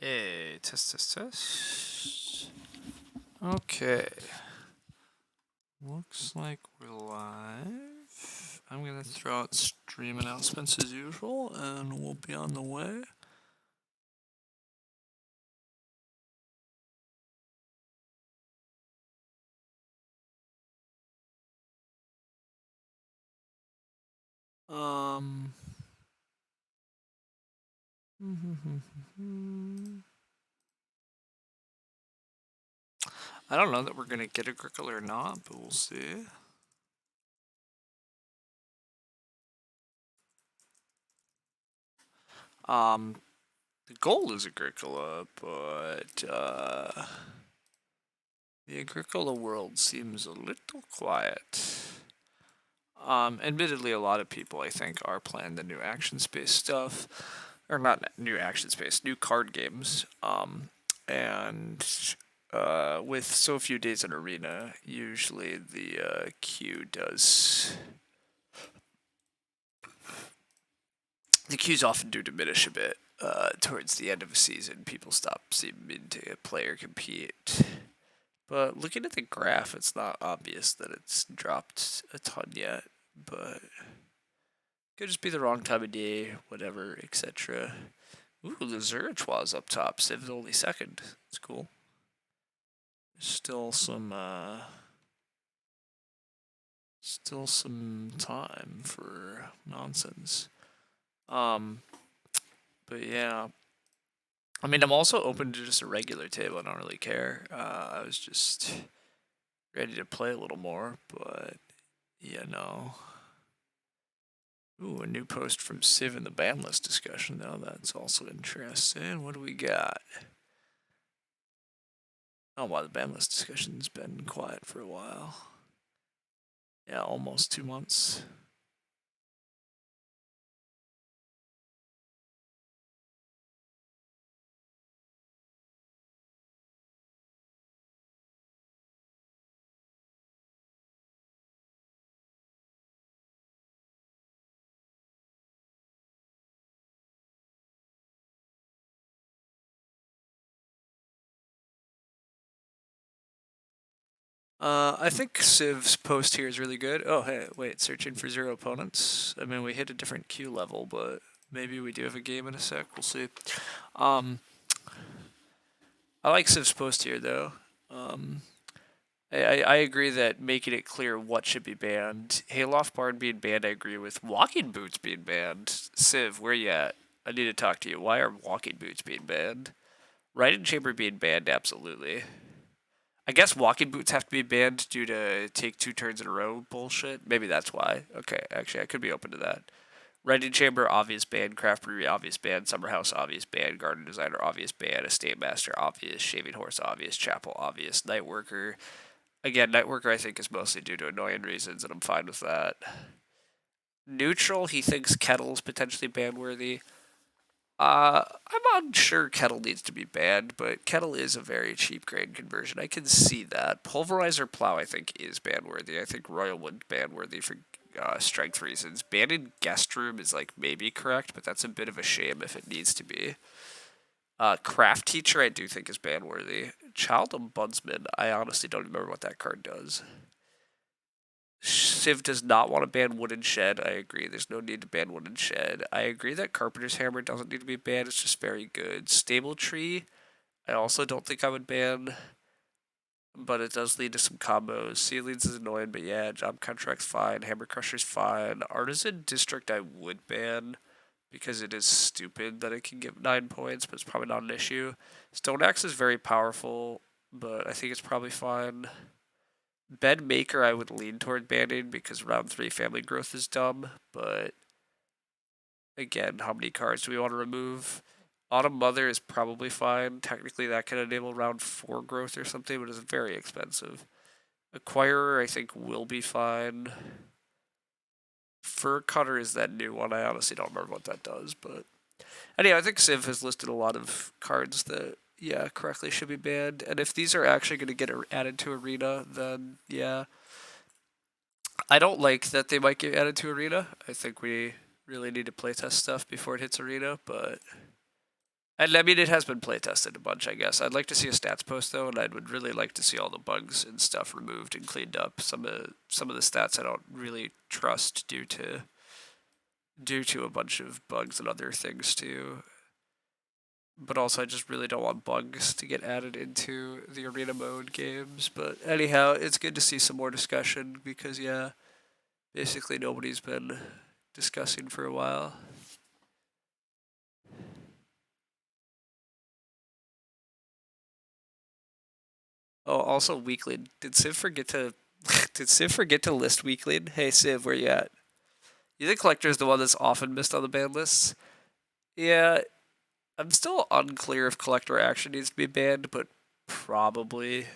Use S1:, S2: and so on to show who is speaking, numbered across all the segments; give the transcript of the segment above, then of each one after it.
S1: Hey, test. Okay. Looks like we're live. I'm gonna throw out stream announcements as usual, and we'll be on the way. I don't know that we're gonna get Agricola or not, but we'll see. The goal is Agricola, but the Agricola world seems a little quiet. Admittedly, a lot of people, I think, are playing the new action space stuff, or not new action space, new card games. And with so few days in arena, usually the queue does. The queues often do diminish a bit towards the end of a season. People stop seeming to play or compete. But looking at the graph, it's not obvious that it's dropped a ton yet. But could just be the wrong time of day, whatever, etc. Ooh, the Zurichwa's up top. Civ's only second. It's cool. Still some time for nonsense. But yeah. I mean, I'm also open to just a regular table. I don't really care. I was just ready to play a little more, but yeah, no. Ooh, a new post from Civ in the ban list discussion, though. That's also interesting. What do we got? Oh, wow, the ban list discussion's been quiet for a while. Yeah, almost 2 months. I think Civ's post here is really good. Oh, hey, wait, searching for 0 opponents. I mean, we hit a different queue level, but maybe we do have a game in a sec. We'll see. I like Civ's post here, though. I agree that making it clear what should be banned. Hayloft Barn being banned, I agree with. Walking boots being banned. Civ, where you at? I need to talk to you. Why are walking boots being banned? Riding chamber being banned, absolutely. I guess walking boots have to be banned due to take 2 turns in a row bullshit. Maybe that's why. Okay, actually, I could be open to that. Riding chamber, obvious ban. Craft brewery, obvious ban. Summer house, obvious ban. Garden designer, obvious ban. Estate master, obvious. Shaving horse, obvious. Chapel, obvious. Night worker. Again, night worker I think is mostly due to annoying reasons, and I'm fine with that. Neutral, he thinks kettle's potentially ban worthy. I'm unsure kettle needs to be banned, but kettle is a very cheap grain conversion. I can see that. Pulverizer plow, I think, is ban worthy. I think Royal Wood ban worthy for strength reasons. Banning guest room is like maybe correct, but that's a bit of a shame if it needs to be. Craft teacher, I do think is ban worthy. Child ombudsman, I honestly don't remember what that card does. Civ does not want to ban Wooden Shed. I agree. There's no need to ban Wooden Shed. I agree that Carpenter's Hammer doesn't need to be banned. It's just very good. Stable Tree, I also don't think I would ban, but it does lead to some combos. Ceilings is annoying, but yeah, Job Contract's fine. Hammer Crusher's fine. Artisan District I would ban because it is stupid that it can give 9 points, but it's probably not an issue. Stone Axe is very powerful, but I think it's probably fine. Bed Maker I would lean toward banning because round 3 family growth is dumb, but again, how many cards do we want to remove? Autumn Mother is probably fine. Technically that can enable round 4 growth or something, but it's very expensive. Acquirer I think will be fine. Fur Cutter is that new one. I honestly don't remember what that does, but anyway, I think Civ has listed a lot of cards that yeah, correctly should be banned. And if these are actually going to get added to Arena, then yeah, I don't like that they might get added to Arena. I think we really need to playtest stuff before it hits Arena, but And I mean, it has been play tested a bunch, I guess. I'd like to see a stats post though, and I would really like to see all the bugs and stuff removed and cleaned up. Some of the stats I don't really trust due to a bunch of bugs and other things too. But also, I just really don't want bugs to get added into the arena mode games. But anyhow, it's good to see some more discussion because yeah, basically nobody's been discussing for a while. Oh, also Weakling. Did Civ forget to did Civ forget to list Weakling? Hey Civ, where you at? You think Collector's the one that's often missed on the ban lists? Yeah, I'm still unclear if Collector Action needs to be banned, but probably.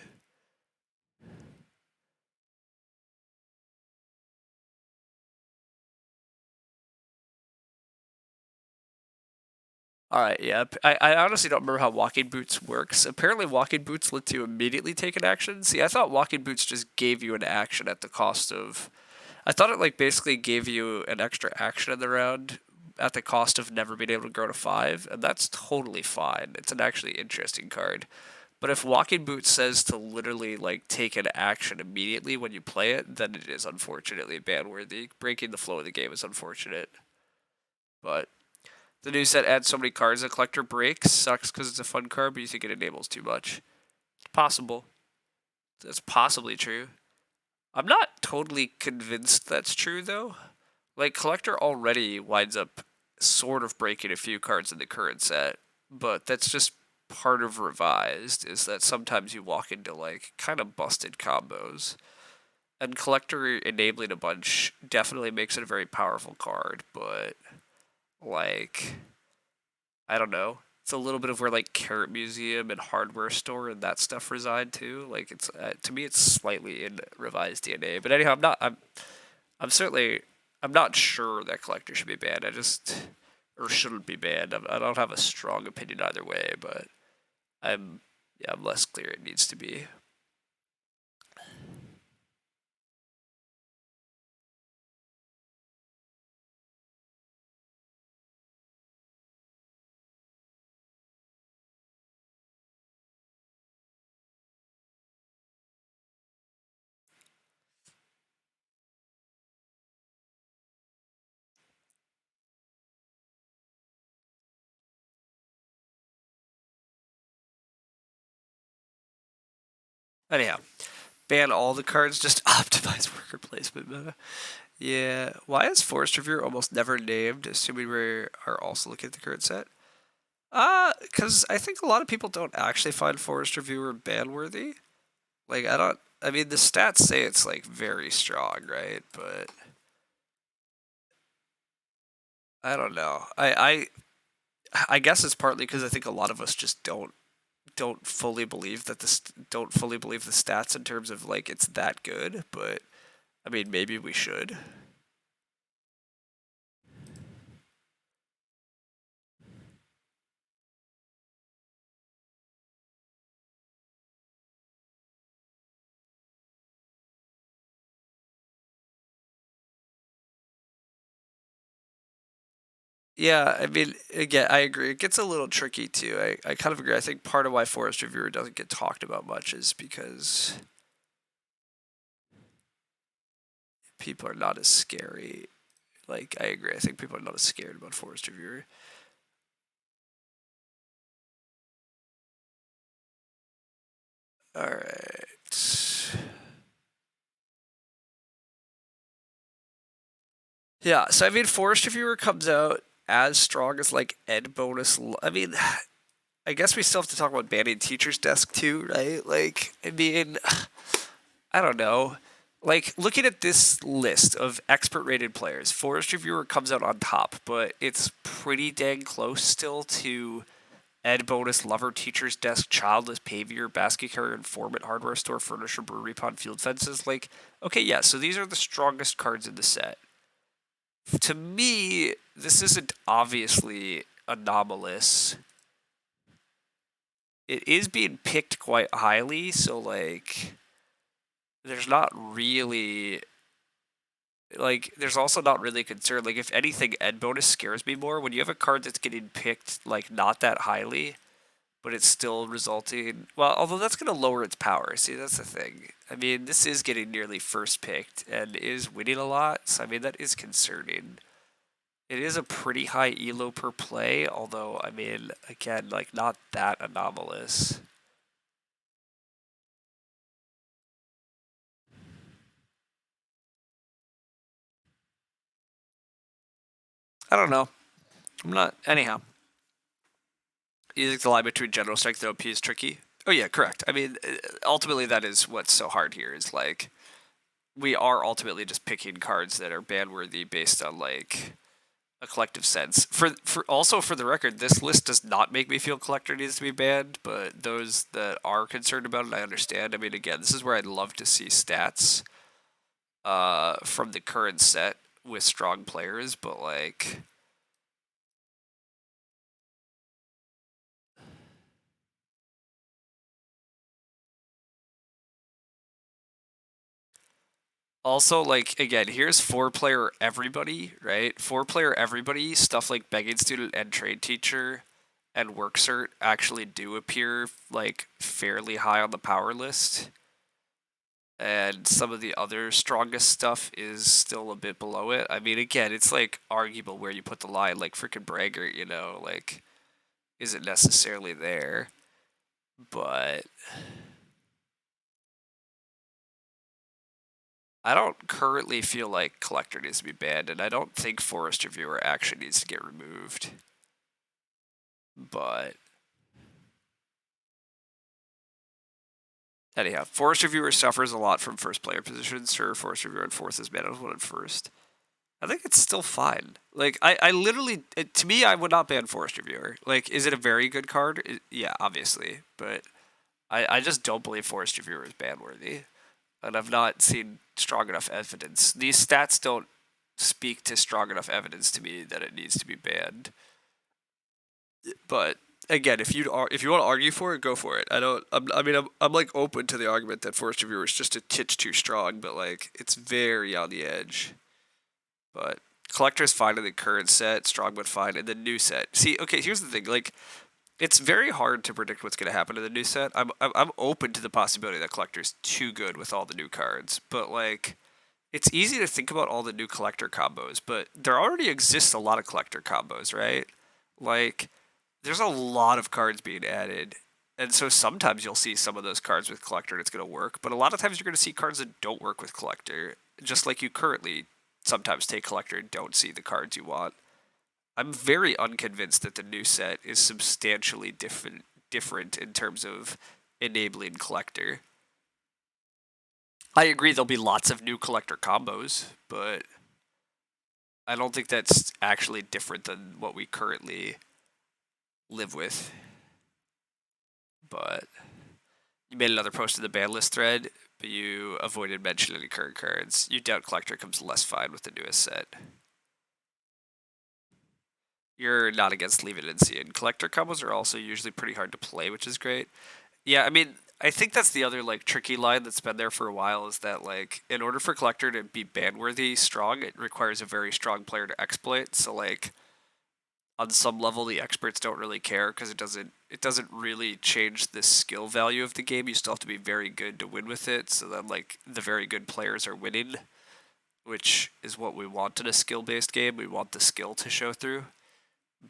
S1: Alright, yeah. I honestly don't remember how Walking Boots works. Apparently, Walking Boots let you immediately take an action. See, I thought Walking Boots just gave you an action at the cost of. I thought it like basically gave you an extra action in the round at the cost of never being able to grow to 5, and that's totally fine. It's an actually interesting card. But if Walking Boots says to literally like take an action immediately when you play it, then it is unfortunately ban worthy. Breaking the flow of the game is unfortunate. But the new set adds so many cards that Collector breaks. Sucks because it's a fun card, but you think it enables too much. It's possible. That's possibly true. I'm not totally convinced that's true though. Like Collector already winds up sort of breaking a few cards in the current set, but that's just part of revised is that sometimes you walk into like kind of busted combos. And Collector enabling a bunch definitely makes it a very powerful card, but like I don't know. It's a little bit of where like Carrot Museum and Hardware Store and that stuff reside too. Like it's to me, it's slightly in revised DNA. But anyhow, I'm certainly. I'm not sure that Collector should be banned. I just or shouldn't be banned. I don't have a strong opinion either way, but I'm yeah, I'm less clear it needs to be. Anyhow, ban all the cards. Just optimize worker placement meta. Yeah. Why is Forest Reviewer almost never named? Assuming we are also looking at the current set. Because I think a lot of people don't actually find Forest Reviewer ban worthy. Like I don't. I mean, the stats say it's like very strong, right? But I don't know. I guess it's partly because I think a lot of us just don't fully believe that this don't fully believe the stats in terms of like it's that good. But I mean, maybe we should. Yeah, I mean, again, I agree. It gets a little tricky too. I kind of agree. I think part of why Forest Reviewer doesn't get talked about much is because people are not as scary. Like, I agree. I think people are not as scared about Forest Reviewer. All right. Yeah, so I mean, Forest Reviewer comes out as strong as like Ed bonus. I mean, I guess we still have to talk about banning Teacher's Desk too, right? Like, I mean, I don't know. Like, looking at this list of expert rated players, Forest Reviewer comes out on top, but it's pretty dang close still to Ed Bonus, Lover, Teacher's Desk, Childless, Pavior, Basket Carrier, Informant, Hardware Store, Furniture, Brewery Pond, Field Fences. Like, okay, yeah, so these are the strongest cards in the set. To me, this isn't obviously anomalous. It is being picked quite highly, so, like, there's not really Like, there's also not really a concern. Like, if anything, end bonus scares me more. When you have a card that's getting picked, like, not that highly, but it's still resulting. Well, although that's going to lower its power. See, that's the thing. I mean, this is getting nearly first picked and is winning a lot. So, I mean, that is concerning. It is a pretty high elo per play, although, I mean, again, like, not that anomalous. I don't know. I'm not. Anyhow, you think the line between general strength and OP is tricky? Oh, yeah, correct. I mean, ultimately, that is what's so hard here is like, we are ultimately just picking cards that are ban worthy based on, like, a collective sense. For also for the record, this list does not make me feel collector needs to be banned, but those that are concerned about it, I understand. I mean, again, this is where I'd love to see stats from the current set with strong players, but like, also, like, again, here's 4-player everybody, right? 4-player everybody, stuff like begging student and trade teacher and work cert actually do appear like fairly high on the power list. And some of the other strongest stuff is still a bit below it. I mean, again, it's like arguable where you put the line, like freaking Braggart, you know, like, is it necessarily there? But I don't currently feel like Collector needs to be banned, and I don't think Forest Reviewer actually needs to get removed. But anyhow, Forest Reviewer suffers a lot from first player positions. Sure, Forest Reviewer in fourth is banned, one in first. I think it's still fine. Like, I literally, to me, I would not ban Forest Reviewer. Like, is it a very good card? Yeah, obviously. But I just don't believe Forest Reviewer is ban worthy. And I've not seen strong enough evidence. These stats don't speak to strong enough evidence to me that it needs to be banned. But again, if you want to argue for it, go for it. I'm like open to the argument that Forest Reviewer is just a titch too strong, but like it's very on the edge. But Collector's fine in the current set, Strongwood fine in the new set. See, okay, here's the thing. Like, it's very hard to predict what's going to happen in the new set. I'm open to the possibility that Collector's too good with all the new cards, but like, it's easy to think about all the new Collector combos, but there already exists a lot of Collector combos, right? Like, there's a lot of cards being added. And so sometimes you'll see some of those cards with Collector and it's going to work, but a lot of times you're going to see cards that don't work with Collector, just like you currently sometimes take Collector and don't see the cards you want. I'm very unconvinced that the new set is substantially different in terms of enabling Collector. I agree there'll be lots of new Collector combos, but I don't think that's actually different than what we currently live with. But you made another post in the ban list thread, but you avoided mentioning any current cards. You doubt Collector comes less fine with the newest set. You're not against leaving it in seeing. Collector combos are also usually pretty hard to play, which is great. Yeah, I mean, I think that's the other like tricky line that's been there for a while is that like in order for Collector to be ban worthy strong, it requires a very strong player to exploit. So like on some level the experts don't really care because it doesn't really change the skill value of the game. You still have to be very good to win with it. So then like the very good players are winning, which is what we want in a skill based game. We want the skill to show through.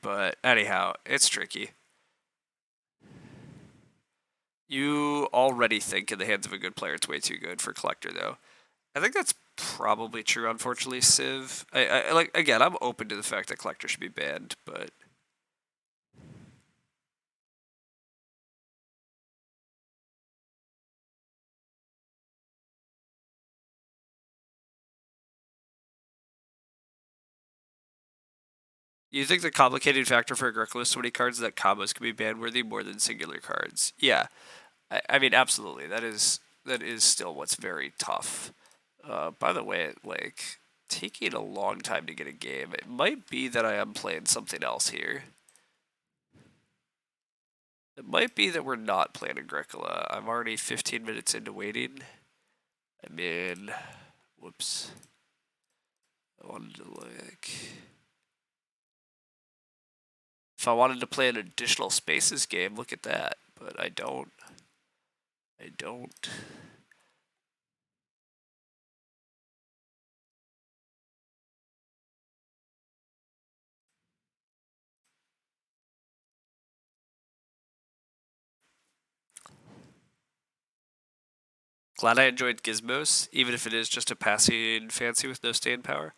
S1: But anyhow, it's tricky. You already think in the hands of a good player it's way too good for Collector though. I think that's probably true, unfortunately, Civ. I like again, I'm open to the fact that Collector should be banned, but you think the complicated factor for Agricola is so many cards that combos can be ban worthy more than singular cards. Yeah, I mean absolutely. That is still what's very tough. By the way, like taking a long time to get a game. It might be that I am playing something else here. It might be that we're not playing Agricola. I'm already 15 minutes into waiting. I mean, whoops. I wanted to like, if I wanted to play an additional spaces game, look at that. But I don't. I don't. Glad I enjoyed Gizmos, even if it is just a passing fancy with no staying power.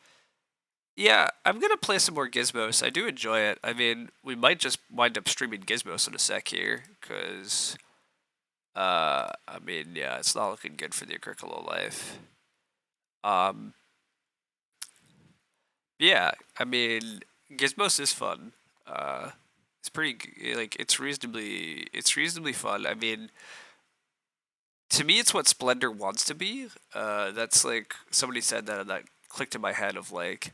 S1: Yeah, I'm gonna play some more Gizmos. I do enjoy it. I mean, we might just wind up streaming Gizmos in a sec here, because, I mean, yeah, it's not looking good for the Agricola life. Um, yeah, I mean, Gizmos is fun. It's pretty, like, it's reasonably fun. I mean, to me, it's what Splendor wants to be. That's like, somebody said that, and that clicked in my head of like,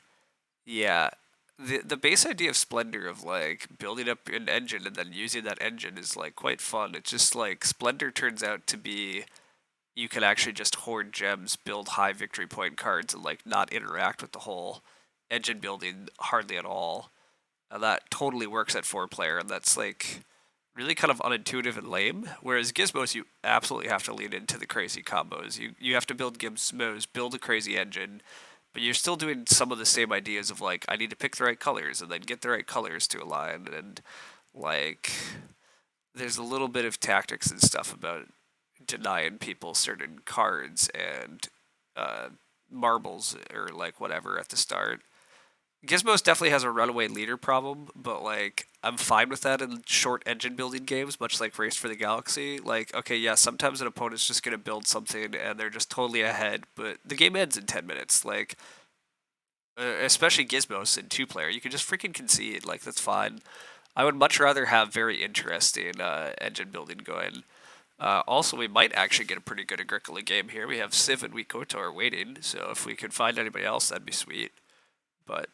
S1: yeah, the base idea of Splendor of like building up an engine and then using that engine is like quite fun. It's just like Splendor turns out to be you can actually just hoard gems, build high victory point cards, and like not interact with the whole engine building hardly at all. And that totally works at 4 player, and that's like really kind of unintuitive and lame. Whereas Gizmos, you absolutely have to lean into the crazy combos. You have to build Gizmos, build a crazy engine, but you're still doing some of the same ideas of like I need to pick the right colors and then get the right colors to align, and like there's a little bit of tactics and stuff about denying people certain cards and uh, marbles or like whatever at the start. Gizmos definitely has a runaway leader problem, but like I'm fine with that in short engine building games, much like Race for the Galaxy. Like, okay, yeah, sometimes an opponent's just gonna build something and they're just totally ahead, but the game ends in 10 minutes. Like, especially Gizmos in 2 player, you can just freaking concede. Like, that's fine. I would much rather have very interesting engine building going. Also, we might actually get a pretty good Agricola game here. We have Civ and Wikotor waiting, so if we could find anybody else, that'd be sweet. But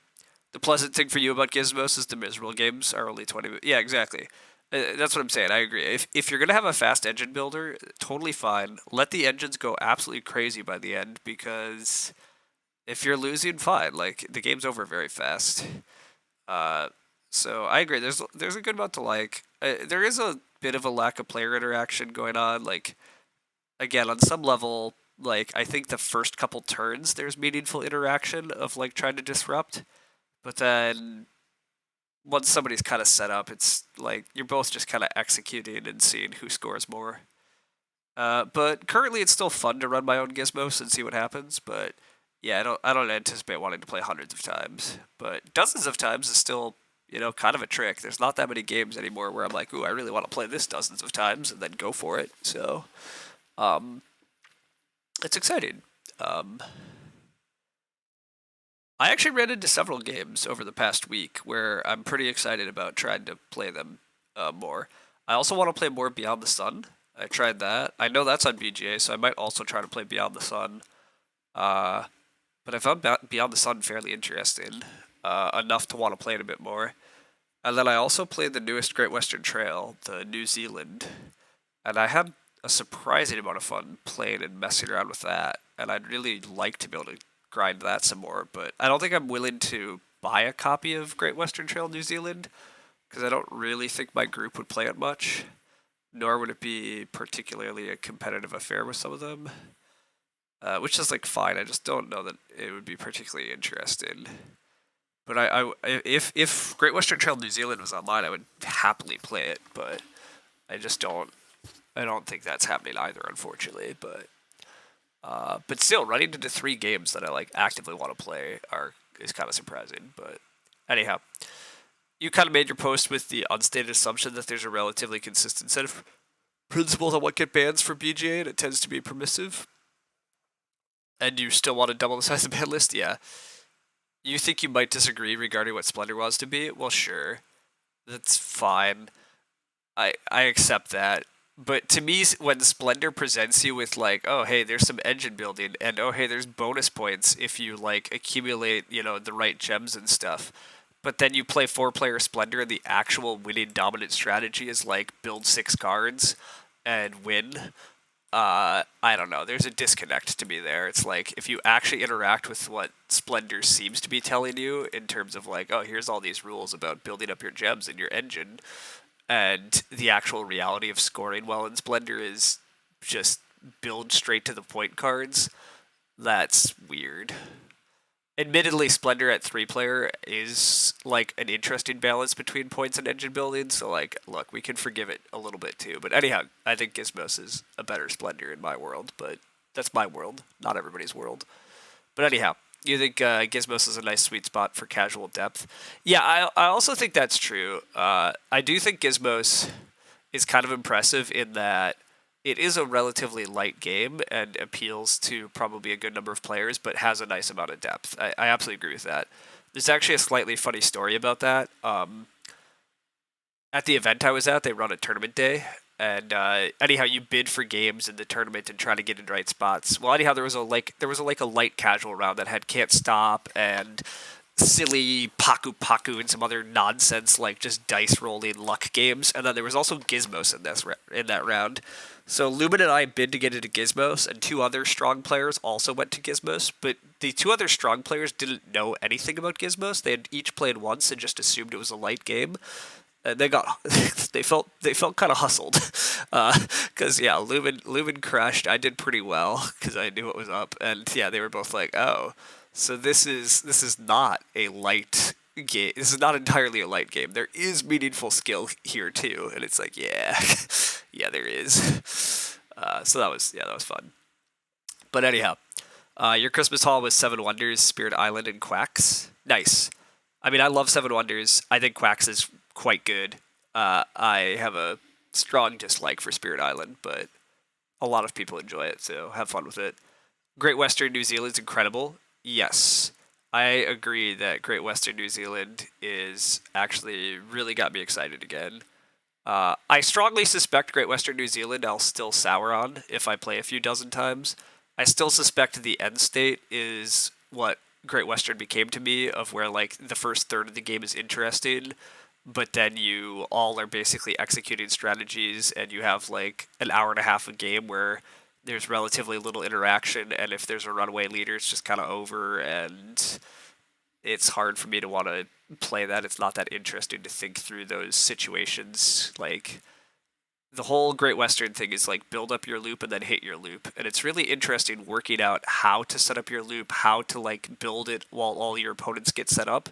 S1: the pleasant thing for you about Gizmos is the miserable games are only 20 minutes. Yeah, exactly. That's what I'm saying. I agree. If you're going to have a fast engine builder, totally fine. Let the engines go absolutely crazy by the end, because if you're losing, fine. Like, the game's over very fast. Uh, so I agree. There's a good amount to like. There is a bit of a lack of player interaction going on. Like, again, on some level, like I think the first couple turns there's meaningful interaction of like trying to disrupt, but then once somebody's kind of set up, it's like you're both just kind of executing and seeing who scores more. But currently, it's still fun to run my own gizmos and see what happens. But yeah, I don't anticipate wanting to play hundreds of times. But dozens of times is still, kind of a trick. There's not that many games anymore where I'm like, ooh, I really want to play this dozens of times and then go for it. So, um, it's exciting. Um, I actually ran into several games over the past week where I'm pretty excited about trying to play them more. I also want to play more Beyond the Sun. I tried that. I know that's on BGA, so I might also try to play Beyond the Sun. Uh, but I found Beyond the Sun fairly interesting, enough to want to play it a bit more. And then I also played the newest Great Western Trail, the New Zealand, and I had a surprising amount of fun playing and messing around with that. And I'd really like to be able to grind that some more, but I don't think I'm willing to buy a copy of Great Western Trail New Zealand, because I don't really think my group would play it much, nor would it be particularly a competitive affair with some of them. Which is like fine. I just don't know that it would be particularly interesting. But if Great Western Trail New Zealand was online, I would happily play it. But I just don't. I don't think that's happening either, unfortunately. But still, running into 3 games that I like actively want to play is kind of surprising. But anyhow, you kind of made your post with the unstated assumption that there's a relatively consistent set of principles on what get bans for BGA, and it tends to be permissive. And you still want to double the size of the ban list? Yeah. You think you might disagree regarding what Splendor wants to be? Well, sure. That's fine. I accept that. But to me, when Splendor presents you with like, oh hey, there's some engine building, and oh hey, there's bonus points if you like accumulate, the right gems and stuff. But then you play 4 player Splendor, and the actual winning dominant strategy is like build 6 cards and win. I don't know. There's a disconnect to me there. It's like if you actually interact with what Splendor seems to be telling you in terms of like, oh, here's all these rules about building up your gems in your engine, and the actual reality of scoring well in Splendor is just build straight to the point cards. That's weird. Admittedly, Splendor at 3-player is like an interesting balance between points and engine building. So like, look, we can forgive it a little bit too. But anyhow, I think Gizmos is a better Splendor in my world. But that's my world, not everybody's world. But anyhow, you think Gizmos is a nice sweet spot for casual depth? Yeah, I also think that's true. I do think Gizmos is kind of impressive in that it is a relatively light game and appeals to probably a good number of players, but has a nice amount of depth. I absolutely agree with that. There's actually a slightly funny story about that. At the event I was at, they run a tournament day, and anyhow, you bid for games in the tournament and try to get in the right spots. Well, anyhow, there was a light casual round that had Can't Stop and silly Paku Paku and some other nonsense like just dice rolling luck games, and then there was also Gizmos in that round. So Lumen and I bid to get into Gizmos, and 2 other strong players also went to Gizmos, but the 2 other strong players didn't know anything about Gizmos. They had each played once and just assumed it was a light game. And they felt kind of hustled, because yeah, Lumen crushed. I did pretty well because I knew what was up, and yeah, they were both like, oh, so this is not a light game. This is not entirely a light game. There is meaningful skill here too, and it's like, yeah, yeah, there is. So that was fun. But anyhow, your Christmas haul was Seven Wonders, Spirit Island, and Quacks. Nice. I mean, I love Seven Wonders. I think Quacks is quite good. I have a strong dislike for Spirit Island, but a lot of people enjoy it, so have fun with it. Great Western New Zealand's incredible. Yes, I agree that Great Western New Zealand is actually really got me excited again. I strongly suspect Great Western New Zealand I'll still sour on if I play a few dozen times. I still suspect the end state is what Great Western became to me, of where like the first third of the game is interesting, but then you all are basically executing strategies and you have like an hour and a half of game where there's relatively little interaction, and if there's a runaway leader, it's just kind of over, and it's hard for me to want to play that. It's not that interesting to think through those situations. Like, the whole Great Western thing is like build up your loop and then hit your loop, and it's really interesting working out how to set up your loop, how to like build it while all your opponents get set up.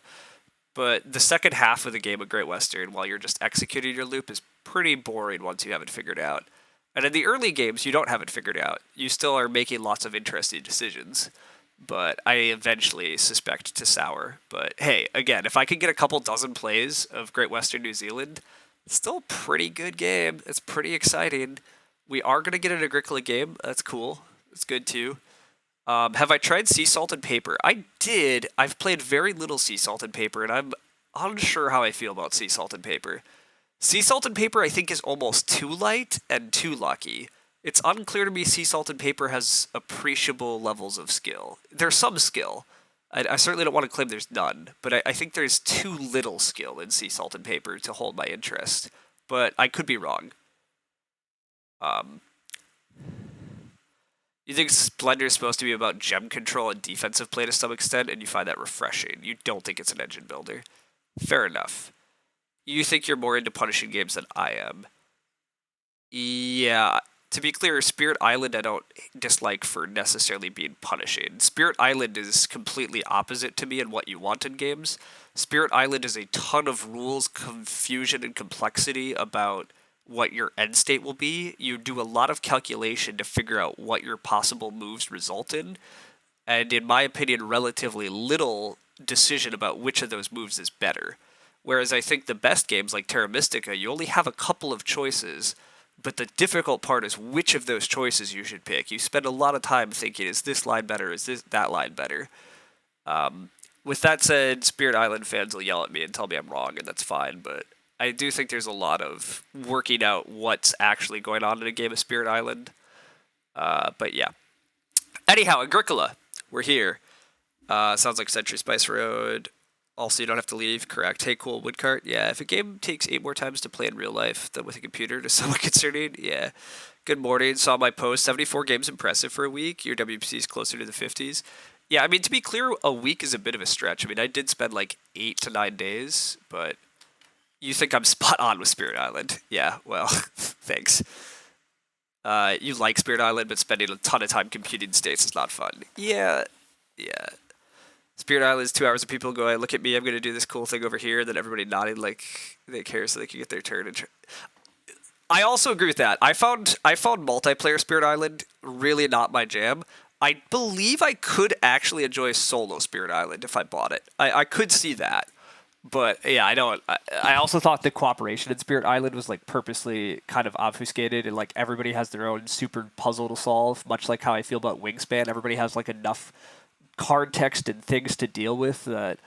S1: But the second half of the game of Great Western, while you're just executing your loop, is pretty boring once you have it figured out. And in the early games, you don't have it figured out. You still are making lots of interesting decisions. But I eventually suspect to sour. But hey, again, if I could get a couple dozen plays of Great Western New Zealand, it's still a pretty good game. It's pretty exciting. We are going to get an Agricola game. That's cool. It's good too. Have I tried Sea Salt and Paper? I did. I've played very little Sea Salt and Paper, and I'm unsure how I feel about Sea Salt and Paper. Sea Salt and Paper, I think, is almost too light and too lucky. It's unclear to me Sea Salt and Paper has appreciable levels of skill. There's some skill. I certainly don't want to claim there's none, but I think there's too little skill in Sea Salt and Paper to hold my interest. But I could be wrong. You think Splendor is supposed to be about gem control and defensive play to some extent, and you find that refreshing. You don't think it's an engine builder. Fair enough. You think you're more into punishing games than I am. Yeah, to be clear, Spirit Island I don't dislike for necessarily being punishing. Spirit Island is completely opposite to me in what you want in games. Spirit Island is a ton of rules, confusion, and complexity about what your end state will be. You do a lot of calculation to figure out what your possible moves result in, and in my opinion, relatively little decision about which of those moves is better. Whereas I think the best games like Terra Mystica, you only have a couple of choices, but the difficult part is which of those choices you should pick. You spend a lot of time thinking, is this line better, is that line better? With that said, Spirit Island fans will yell at me and tell me I'm wrong, and that's fine, but I do think there's a lot of working out what's actually going on in a game of Spirit Island. But yeah. Anyhow, Agricola, we're here. Sounds like Century Spice Road. Also, you don't have to leave. Correct. Hey, cool. Woodcart. Yeah. If a game takes 8 more times to play in real life than with a computer, is somewhat concerning. Yeah. Good morning. Saw my post. 74 games impressive for a week. Your WPC is closer to the 50s. Yeah, I mean, to be clear, a week is a bit of a stretch. I mean, I did spend like 8 to 9 days, but you think I'm spot on with Spirit Island. Yeah, well, thanks. You like Spirit Island, but spending a ton of time computing states is not fun. Yeah, yeah. Spirit Island is 2 hours of people going, look at me, I'm going to do this cool thing over here, then everybody nodding like they care so they can get their turn. I also agree with that. I found multiplayer Spirit Island really not my jam. I believe I could actually enjoy solo Spirit Island if I bought it. I could see that. But yeah, I don't.
S2: I also thought the cooperation in Spirit Island was like purposely kind of obfuscated, and like everybody has their own super puzzle to solve. Much like how I feel about Wingspan, everybody has like enough card text and things to deal with that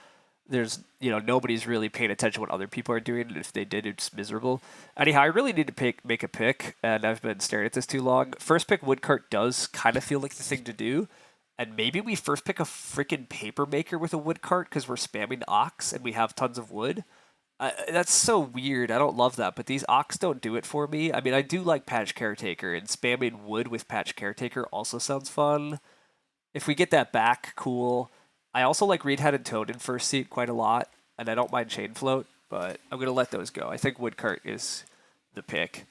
S2: there's nobody's really paying attention to what other people are doing, and if they did, it's miserable. Anyhow, I really need to make a pick, and I've been staring at this too long. First pick Woodcart does kind of feel like the thing to do. And maybe we first pick a freaking paper maker with a wood cart because we're spamming ox and we have tons of wood. That's so weird. I don't love that, but these ox don't do it for me. I mean, I do like Patch Caretaker, and spamming wood with Patch Caretaker also sounds fun. If we get that back, cool. I also like Reed Head and Toad in first seat quite a lot, and I don't mind Chain Float, but I'm going to let those go. I think Woodcart is the pick.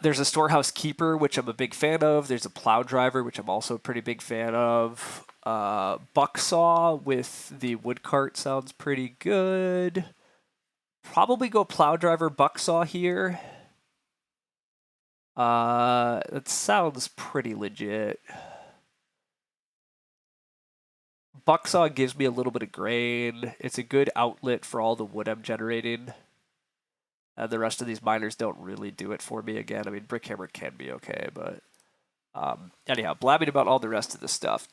S2: There's a Storehouse Keeper, which I'm a big fan of. There's a Plow Driver, which I'm also a pretty big fan of. Bucksaw with the Woodcart sounds pretty good. Probably go Plow Driver, Bucksaw here. That sounds pretty legit. Bucksaw gives me a little bit of grain. It's a good outlet for all the wood I'm generating. The rest of these miners don't really do it for me again. I mean, Brickhammer can be okay, but anyhow, blabbing about all the rest of the stuff.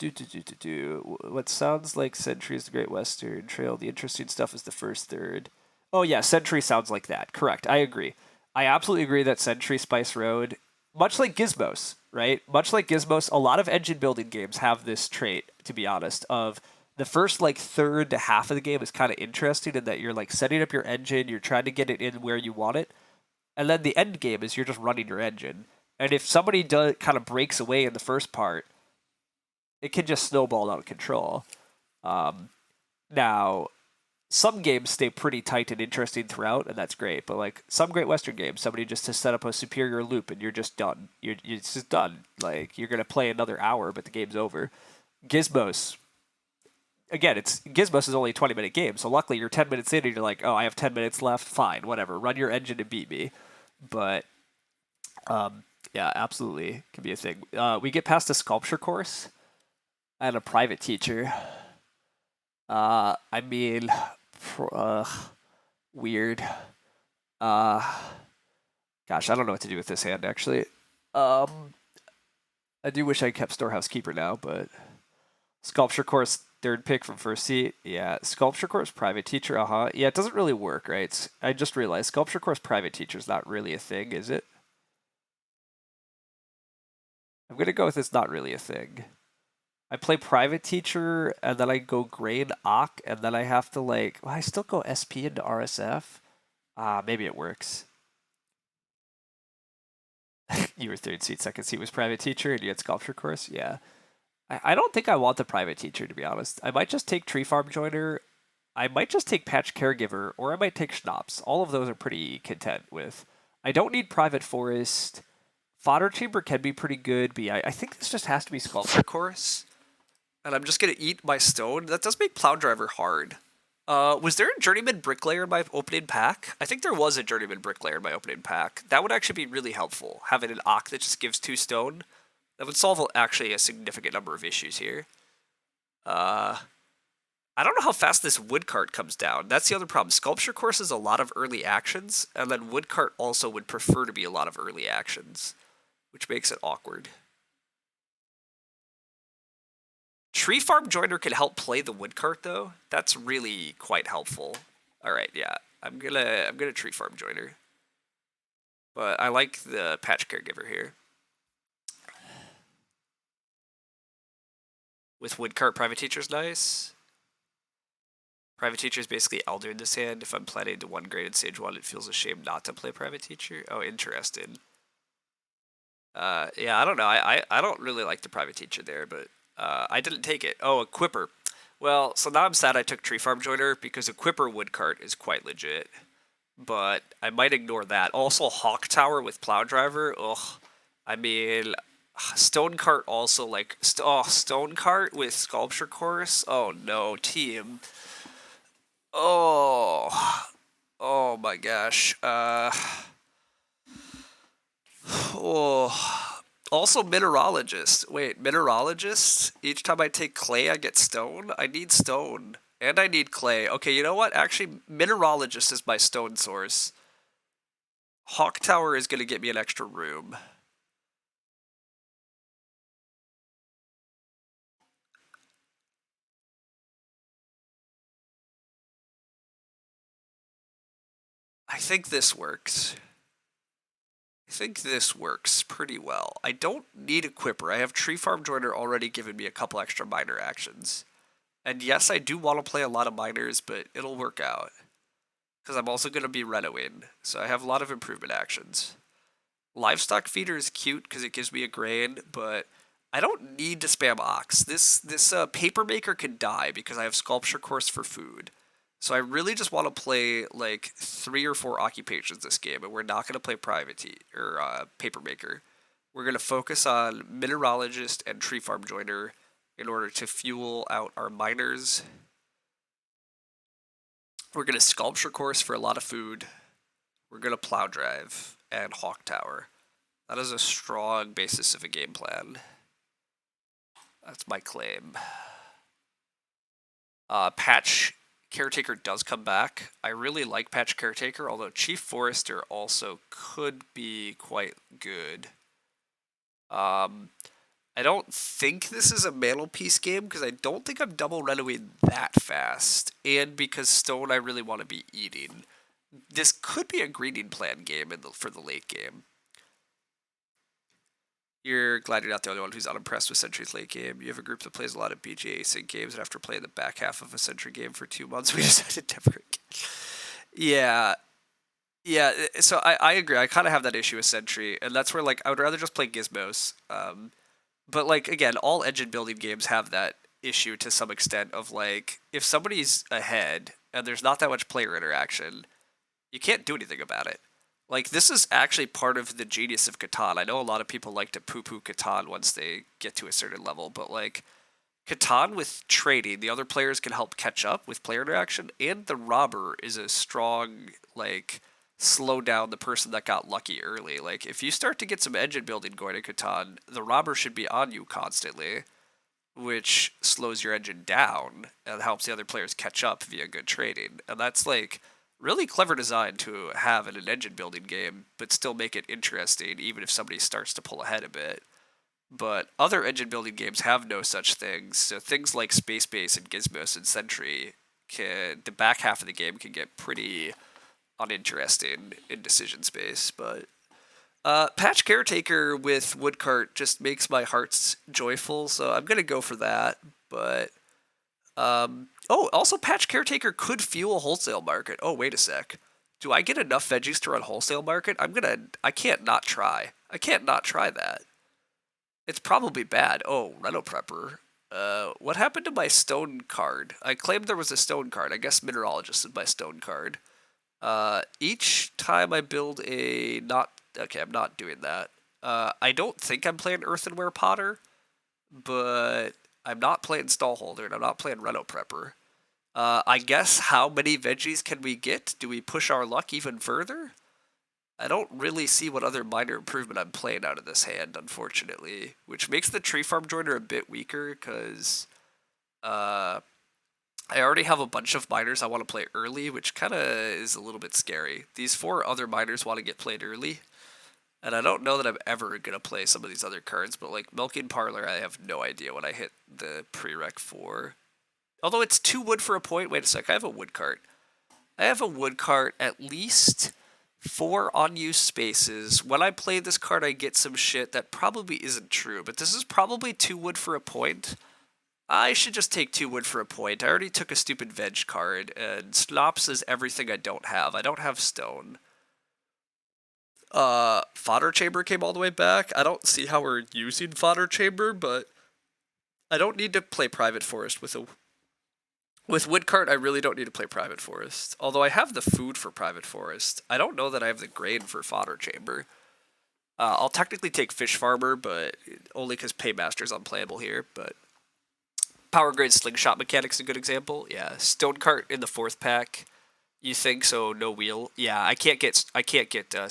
S2: What sounds like Century is the Great Western Trail. The interesting stuff is the first third. Oh yeah, Century sounds like that. Correct. I agree. I absolutely agree that Century Spice Road, much like Gizmos, right? Much like Gizmos, a lot of engine building games have this trait, to be honest, of the first like third to half of the game is kind of interesting in that you're like setting up your engine, you're trying to get it in where you want it, and then the end game is you're just running your engine. And if somebody kind of breaks away in the first part, it can just snowball out of control. Now, some games stay pretty tight and interesting throughout, and that's great. But like some Great Western games, somebody just has set up a superior loop, and you're just done. You're just done. Like you're gonna play another hour, but the game's over. Gizmos, again, Gizmos is only a 20-minute game, so luckily you're 10 minutes in and you're like, oh, I have 10 minutes left. Fine, whatever. Run your engine and beat me. But yeah, absolutely can be a thing. We get past a sculpture course and a private teacher. I mean, weird. Gosh, I don't know what to do with this hand actually. I do wish I kept Storehouse Keeper now, but sculpture course third pick from first seat. Yeah, sculpture course private teacher. Yeah, it doesn't really work, right? I just realized sculpture course private teacher is not really a thing, is it? I'm gonna go with it's not really a thing. I play private teacher and then I go grade Ock and then I have to like I still go SP into RSF. Maybe it works. You were third seat, second seat was private teacher and you had sculpture course? Yeah. I don't think I want the private teacher to be honest. I might just take tree farm joiner. I might just take patch caregiver or I might take schnapps. All of those are pretty content with. I don't need private forest. Fodder chamber can be pretty good, but yeah, I think this just has to be sculpture course. And I'm just going to eat my stone. That does make Plow Driver hard. Was there a Journeyman Bricklayer in my opening pack? I think there was a Journeyman Bricklayer in my opening pack. That would actually be really helpful, having an Ock that just gives 2 stone. That would solve actually a significant number of issues here. I don't know how fast this Woodcart comes down. That's the other problem. Sculpture Course is a lot of early actions, and then Woodcart also would prefer to be a lot of early actions, which makes it awkward. Tree Farm Joiner can help play the Woodcart though. That's really quite helpful. All right, yeah, I'm gonna Tree Farm Joiner, but I like the Patch Caregiver here. With Woodcart, private teacher's nice.
S1: Private Teacher is basically Elder in this hand. If I'm planning to one graded Stage 1, it feels a shame not to play Private Teacher. Oh, interesting. Yeah, I don't know. I don't really like the Private Teacher there, but I didn't take it. Oh, Equipper. Well, so now I'm sad I took Tree Farm Joiner because Equipper Woodcart is quite legit. But I might ignore that. Also, Hawk Tower with Plow Driver. Ugh. I mean, Stone Cart also like Stone Cart with Sculpture Course. Oh no, team. Oh, oh my gosh. Oh. Also, Mineralogist. Wait, Mineralogist? Each time I take clay, I get stone? I need stone. And I need clay. Okay, you know what? Actually, Mineralogist is my stone source. Hawk Tower is going to get me an extra room. I think this works. I think this works pretty well. I don't need Equipper. I have Tree Farm Joiner already giving me a couple extra miner actions. And yes, I do want to play a lot of miners, but it'll work out. Because I'm also going to be renoing, so I have a lot of improvement actions. Livestock Feeder is cute because it gives me a grain, but I don't need to spam Ox. This Paper Maker can die because I have Sculpture Course for food. So I really just want to play like 3 or 4 occupations this game, and we're not going to play Paper Maker. We're going to focus on Mineralogist and Tree Farm Joiner in order to fuel out our miners. We're going to Sculpture Course for a lot of food. We're going to Plow Drive and Hawk Tower. That is a strong basis of a game plan. That's my claim. Patch Caretaker does come back. I really like Patch Caretaker, although Chief Forester also could be quite good. I don't think this is a Mantelpiece game because I don't think I'm double renovating that fast, and because stone I really want to be eating. This could be a greeting plan game for the late game. You're glad you're not the only one who's unimpressed with Century's late game. You have a group that plays a lot of BGA sync games, and after playing the back half of a Century game for 2 months, we decided never again. Yeah. Yeah, so I agree. I kind of have that issue with Century, and that's where, like, I would rather just play Gizmos. But, like, again, all engine building games have that issue to some extent of, like, if somebody's ahead and there's not that much player interaction, you can't do anything about it. Like, this is actually part of the genius of Catan. I know a lot of people like to poo-poo Catan once they get to a certain level, but, like, Catan with trading, the other players can help catch up with player interaction, and the robber is a strong, like, slow down the person that got lucky early. Like, if you start to get some engine building going in Catan, the robber should be on you constantly, which slows your engine down and helps the other players catch up via good trading. And that's, like, really clever design to have in an engine building game, but still make it interesting, even if somebody starts to pull ahead a bit. But other engine building games have no such things. So things like Space Base and Gizmos and Sentry the back half of the game can get pretty uninteresting in decision space. But Patch Caretaker with Woodcart just makes my heart joyful, so I'm gonna go for that. But also Patch Caretaker could fuel wholesale market. Oh, wait a sec. Do I get enough veggies to run wholesale market? I can't not try. I can't not try that. It's probably bad. Oh, Reno Prepper. What happened to my stone card? I claimed there was a stone card. I guess Mineralogist is my stone card. Each time I build a not... Okay, I'm not doing that. I don't think I'm playing Earthenware Potter, but I'm not playing Stallholder, and I'm not playing Reno Prepper. I guess how many veggies can we get? Do we push our luck even further? I don't really see what other minor improvement I'm playing out of this hand, unfortunately, which makes the Tree Farm Joiner a bit weaker because I already have a bunch of miners I want to play early, which kind of is a little bit scary. These 4 other miners want to get played early, and I don't know that I'm ever going to play some of these other cards, but like Milking Parlor, I have no idea what I hit the prereq for. Although it's 2 wood for a point. Wait a sec, I have a wood cart. I have a wood cart at least 4 unused spaces. When I play this card, I get some shit that probably isn't true, but this is probably 2 wood for a point. I should just take 2 wood for a point. I already took a stupid veg card, and Slops is everything I don't have. I don't have stone. Fodder chamber came all the way back. I don't see how we're using fodder chamber, but I don't need to play private forest with woodcart. I really don't need to play private forest. Although I have the food for private forest, I don't know that I have the grain for fodder chamber. I'll technically take fish farmer, but only because paymaster's unplayable here. But power grade slingshot mechanic's a good example. Yeah, stone cart in the 4th pack. You think so? No wheel. Yeah, I can't get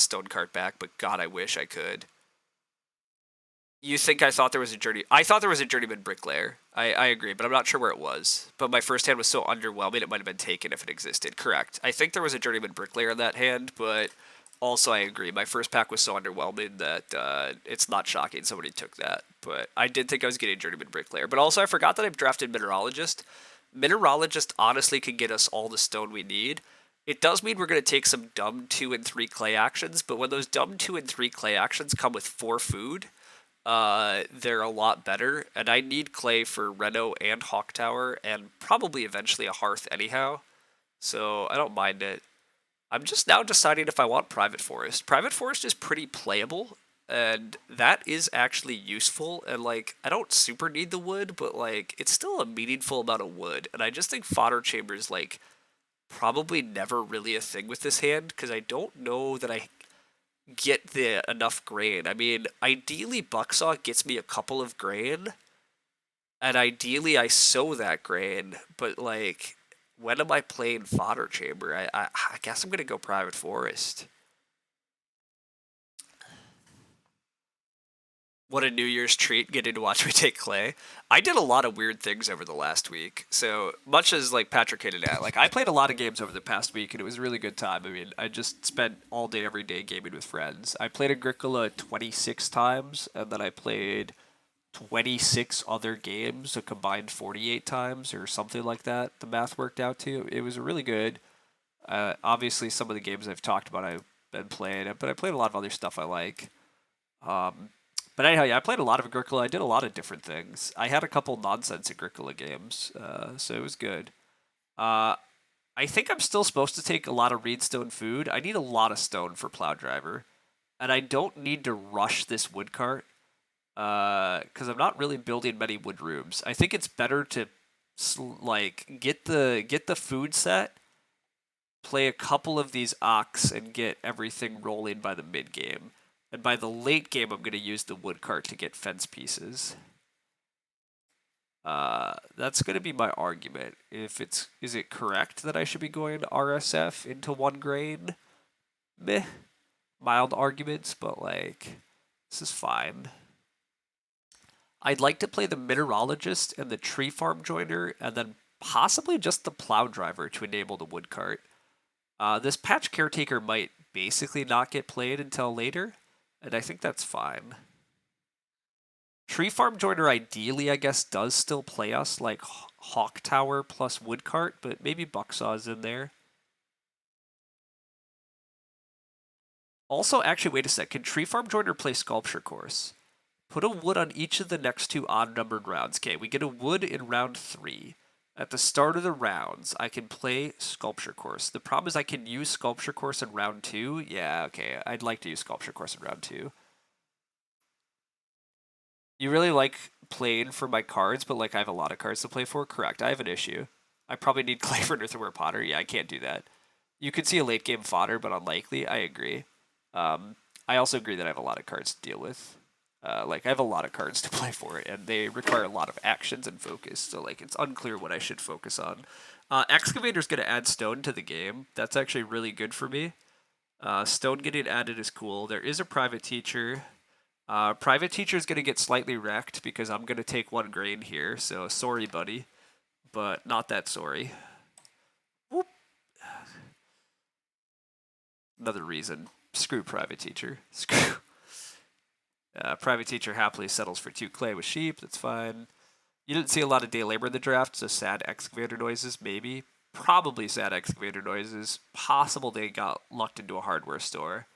S1: stone cart back, but God, I wish I could. You think I thought there was a journey? I thought there was a journeyman bricklayer. I agree, but I'm not sure where it was. But my first hand was so underwhelming, it might have been taken if it existed. Correct. I think there was a journeyman bricklayer in that hand, but also I agree. My first pack was so underwhelming that it's not shocking somebody took that. But I did think I was getting journeyman bricklayer. But also I forgot that I've drafted mineralogist. Mineralogist honestly can get us all the stone we need. It does mean we're going to take some dumb 2 and 3 clay actions, but when those dumb 2 and 3 clay actions come with 4 food, they're a lot better, and I need clay for Reno and Hawk Tower, and probably eventually a Hearth anyhow, so I don't mind it. I'm just now deciding if I want Private Forest. Private Forest is pretty playable, and that is actually useful, and, like, I don't super need the wood, but, like, it's still a meaningful amount of wood, and I just think Fodder Chamber is, like, probably never really a thing with this hand, because I don't know that I get the enough grain. I mean, ideally Bucksaw gets me a couple of grain, and ideally I sow that grain, but like, when am I playing Fodder Chamber? I guess I'm gonna go Private Forest. What a New Year's treat getting to watch me take clay. I did a lot of weird things over the last week. So much as like Patrick hinted at, like I played a lot of games over the past week and it was a really good time. I mean, I just spent all day every day gaming with friends. I played Agricola 26 times and then I played 26 other games, a combined 48 times or something like that. The math worked out to. It was really good. Obviously, some of the games I've talked about I've been playing, but I played a lot of other stuff I like. Um, but anyhow, yeah, I played a lot of Agricola. I did a lot of different things. I had a couple nonsense Agricola games, so it was good. Uh, I think I'm still supposed to take a lot of Reedstone food. I need a lot of stone for Plow Driver, and I don't need to rush this wood cart because I'm not really building many wood rooms. I think it's better to like get the food set, play a couple of these ox, and get everything rolling by the mid game. And by the late game, I'm going to use the wood cart to get fence pieces. That's going to be my argument. Is it correct that I should be going RSF into 1 grain? Meh. Mild arguments, but like, this is fine. I'd like to play the mineralogist and the tree farm joiner, and then possibly just the plow driver to enable the wood cart. This patch caretaker might basically not get played until later, and I think that's fine. Tree Farm Joiner ideally, I guess, does still play us like Hawk Tower plus Woodcart, but maybe Bucksaw's in there. Also, actually, wait a sec. Can Tree Farm Joiner play Sculpture Course? Put a wood on each of the next 2 odd-numbered rounds. Okay, we get a wood in round 3. At the start of the rounds, I can play Sculpture Course. The problem is I can use Sculpture Course in round 2. Yeah, okay, I'd like to use Sculpture Course in round 2. You really like playing for my cards, but like I have a lot of cards to play for? Correct, I have an issue. I probably need Clay for Earthenware Potter. Yeah, I can't do that. You could see a late game fodder, but unlikely. I agree. I also agree that I have a lot of cards to deal with. Like I have a lot of cards to play for, and they require a lot of actions and focus. So like it's unclear what I should focus on. Excavator's gonna add stone to the game. That's actually really good for me. Stone getting added is cool. There is a private teacher. Private teacher is gonna get slightly wrecked because I'm gonna take 1 grain here. So sorry, buddy, but not that sorry. Whoop. Another reason. Screw private teacher. Screw. Private teacher happily settles for 2 clay with sheep. That's fine. You didn't see a lot of day labor in the draft, so sad excavator noises, maybe. Probably sad excavator noises. Possible they got lucked into a hardware store,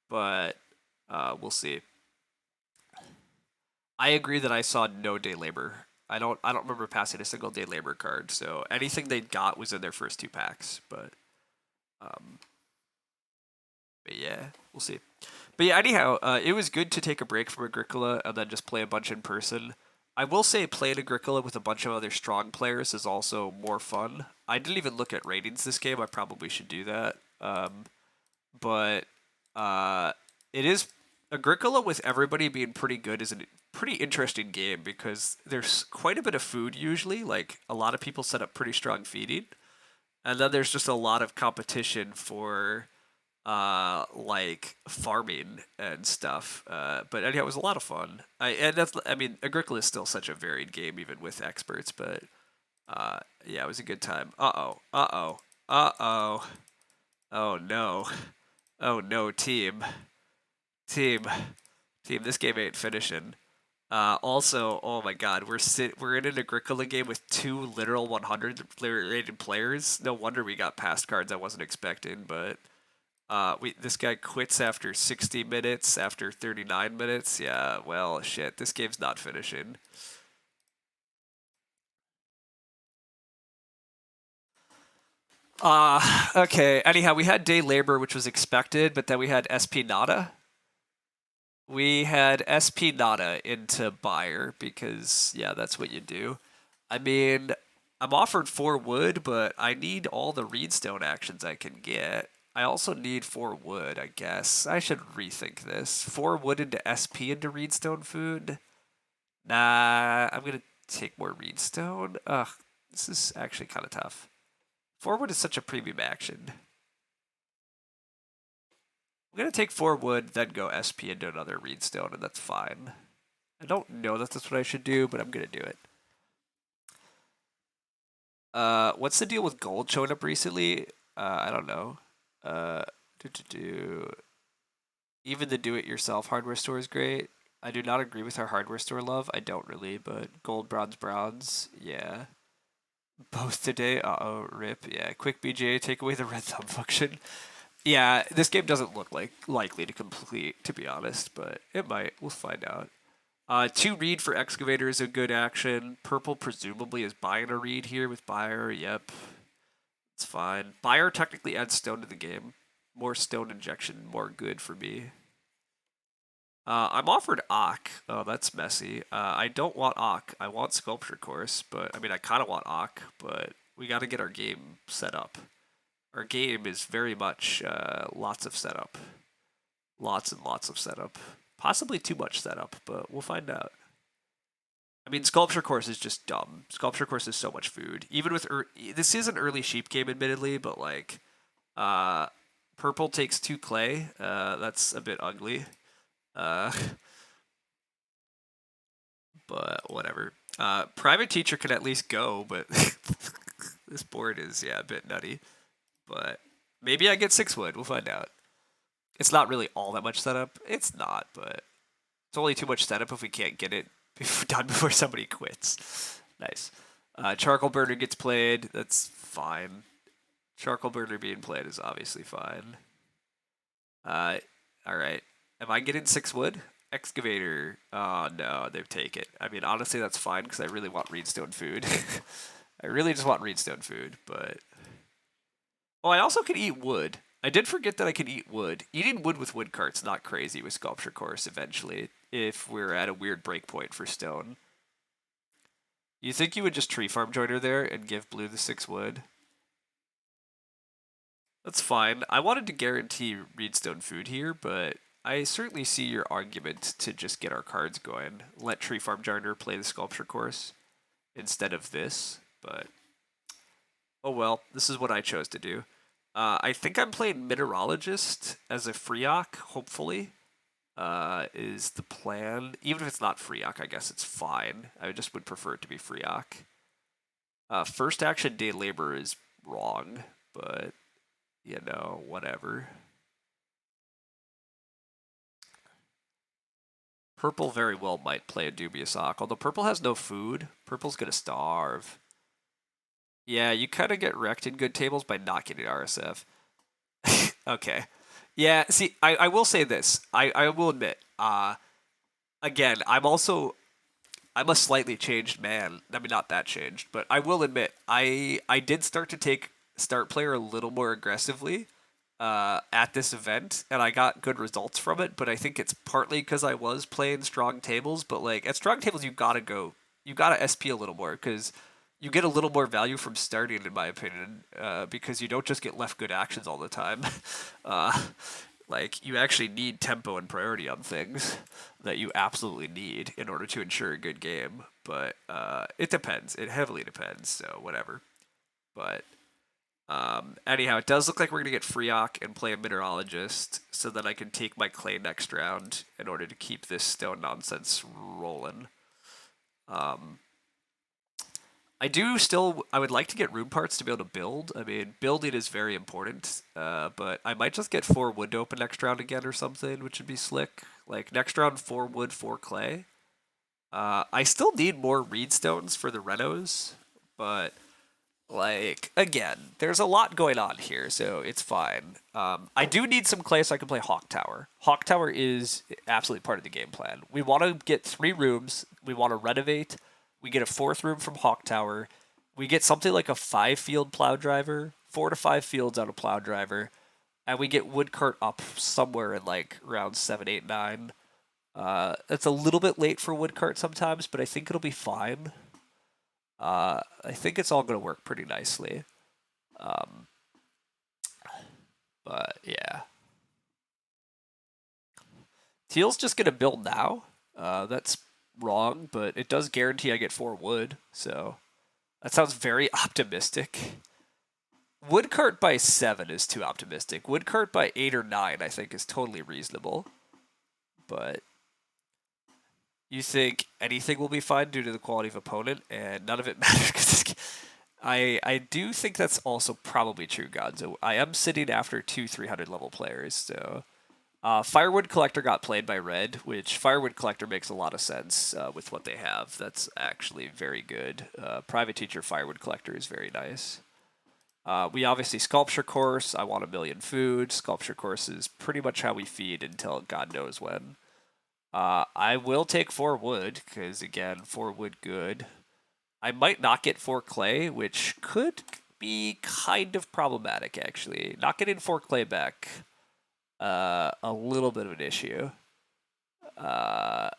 S1: but we'll see. I agree that I saw no day labor
S2: I don't remember passing a single day labor card. So anything they got was in their first 2 packs. Um, but yeah, we'll see. But yeah, anyhow, it was good to take a break from Agricola and then just play a bunch in person. I will say playing Agricola with a bunch of other strong players is also more fun. I didn't even look at ratings this game. I probably should do that. But uh, it is Agricola with everybody being pretty good is a pretty interesting game because there's quite a bit of food usually. Like a lot of people set up pretty strong feeding, and then there's just a lot of competition for like farming and stuff. But anyhow, it was a lot of fun. I mean, Agricola is still such a varied game even with experts. But yeah, it was a good time. Oh no. Oh no, team, team. This game ain't finishing. Also, oh my God, we're in an Agricola game with 2 literal 100 rated players. No wonder we got past cards I wasn't expecting. But this guy quits after 60 minutes, after 39 minutes. Yeah, well, shit, this game's not finishing. Okay. Anyhow, we had day labor, which was expected, but then we had SP Nada. We had SP Nada into buyer because, yeah, that's what you do. I mean, I'm offered 4 wood, but I need all the reedstone actions I can get. I also need 4 wood, I guess. I should rethink this. 4 wood into SP into reedstone food? Nah, I'm gonna take more reedstone. Ugh, this is actually kind of tough. 4 wood is such a premium action. I'm gonna take 4 wood, then go SP into another reedstone, and that's fine. I don't know that that's what I should do, but I'm gonna do it. What's the deal with gold showing up recently? I don't know. Uh, do. Even the do-it-yourself hardware store is great. I do not agree with our hardware store love. I don't really, but gold, bronze, bronze, yeah. Both today. Uh-oh, rip. Yeah, quick BGA, take away the red thumb function. Yeah, this game doesn't look like likely to complete, to be honest, but it might. We'll find out. 2 reed for excavator is a good action. Purple presumably is buying a reed here with buyer. Yep, it's fine. Buyer technically adds stone to the game. More stone injection, more good for me. I'm offered Ak. Oh, that's messy. I don't want Ak. I want Sculpture Course, but I mean, I kind of want Ak, but we got to get our game set up. Our game is very much lots of setup. Lots and lots of setup. Possibly too much setup, but we'll find out. I mean, Sculpture Course is just dumb. Sculpture Course is so much food. Even with this is an early sheep game, admittedly, but like, uh, purple takes 2 clay. That's a bit ugly. Uh, but whatever. Private teacher can at least go, but this board is a bit nutty. But maybe I get 6 wood. We'll find out. It's not really all that much setup. It's not, but it's only too much setup if we can't get it done before somebody quits. Nice. Charcoal burner gets played. That's fine. Charcoal burner being played is obviously fine. All right. Am I getting 6 wood? Excavator. Oh no, they take it. I mean, honestly, that's fine because I really want reedstone food. I really just want reedstone food, but oh, I also can eat wood. I did forget that I can eat wood. Eating wood with wood cart's not crazy with Sculpture Course eventually, if we're at a weird breakpoint for stone. You think you would just tree farm joiner there and give blue the 6 wood? That's fine. I wanted to guarantee reedstone food here, but I certainly see your argument to just get our cards going. Let tree farm joiner play the Sculpture Course instead of this, but oh well, this is what I chose to do. I think I'm playing Mineralogist as a Freeok, hopefully, is the plan. Even if it's not Freeok, I guess it's fine. I just would prefer it to be Freeok. First action day labor is wrong, but, you know, whatever. Purple very well might play a Dubious Ock, although purple has no food. Purple's gonna starve. Yeah, you kind of get wrecked in good tables by not getting RSF. Okay. Yeah, see, I will say this. I will admit, again, I'm also I'm a slightly changed man. I mean, not that changed, but I will admit I did start to take start player a little more aggressively at this event, and I got good results from it. But I think it's partly because I was playing strong tables. But like at strong tables, you gotta SP a little more because you get a little more value from starting, in my opinion, because you don't just get left good actions all the time. uh, like you actually need tempo and priority on things that you absolutely need in order to ensure a good game. But it depends. It heavily depends. So whatever. But anyhow, it does look like we're gonna get Freok and play a Mineralogist, so that I can take my clay next round in order to keep this stone nonsense rolling. I would like to get rune parts to be able to build. I mean, building is very important, but I might just get 4 wood to open next round again or something, which would be slick. Like, next round, 4 wood, 4 clay. I still need more reed stones for the renos, but, like, again, there's a lot going on here, so it's fine. I do need some clay so I can play Hawk Tower. Hawk Tower is absolutely part of the game plan. We want to get 3 rooms, we want to renovate, we get a 4th room from Hawk Tower. We get something like a 5-field plow driver, 4 to 5 fields out of plow driver, and we get woodcart up somewhere in like round 7, 8, 9. It's a little bit late for woodcart sometimes, but I think it'll be fine. I think it's all going to work pretty nicely. But yeah. Teal's just going to build now. That's wrong, but it does guarantee I get 4 wood, so that sounds very optimistic. Woodcart by 7 is too optimistic. Woodcart by 8 or 9, I think, is totally reasonable. But you think anything will be fine due to the quality of opponent, and none of it matters because I do think that's also probably true, Gonzo. I am sitting after 2 300 level players, so Firewood Collector got played by Red, which Firewood Collector makes a lot of sense with what they have. That's actually very good. Private Teacher Firewood Collector is very nice. We obviously Sculpture Course. I want a million food. Sculpture Course is pretty much how we feed until God knows when. I will take 4 wood, because again, 4 wood good. I might not get 4 clay, which could be kind of problematic, actually. Not getting 4 clay back, a little bit of an issue. But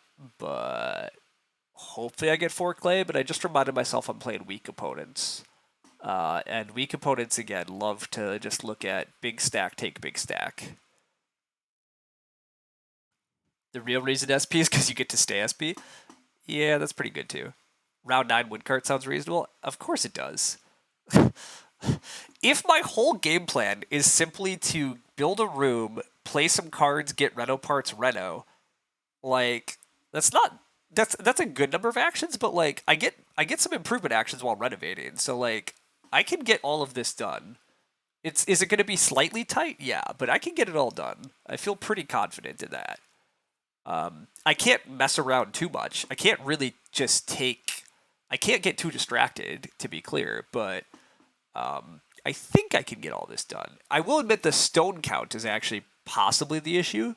S2: hopefully I get 4 clay, but I just reminded myself I'm playing weak opponents. And weak opponents, again, love to just look at big stack, take big stack. The real reason SP is because you get to stay SP? Yeah, that's pretty good too. Round 9 woodcart sounds reasonable? Of course it does. If my whole game plan is simply to build a room, play some cards, get reno parts reno, like that's a good number of actions, but like I get some improvement actions while renovating. So like I can get all of this done. Is it going to be slightly tight? Yeah, but I can get it all done. I feel pretty confident in that. I can't mess around too much. I can't really just take. I can't get too distracted, to be clear, but I think I can get all this done. I will admit the stone count is actually possibly the issue,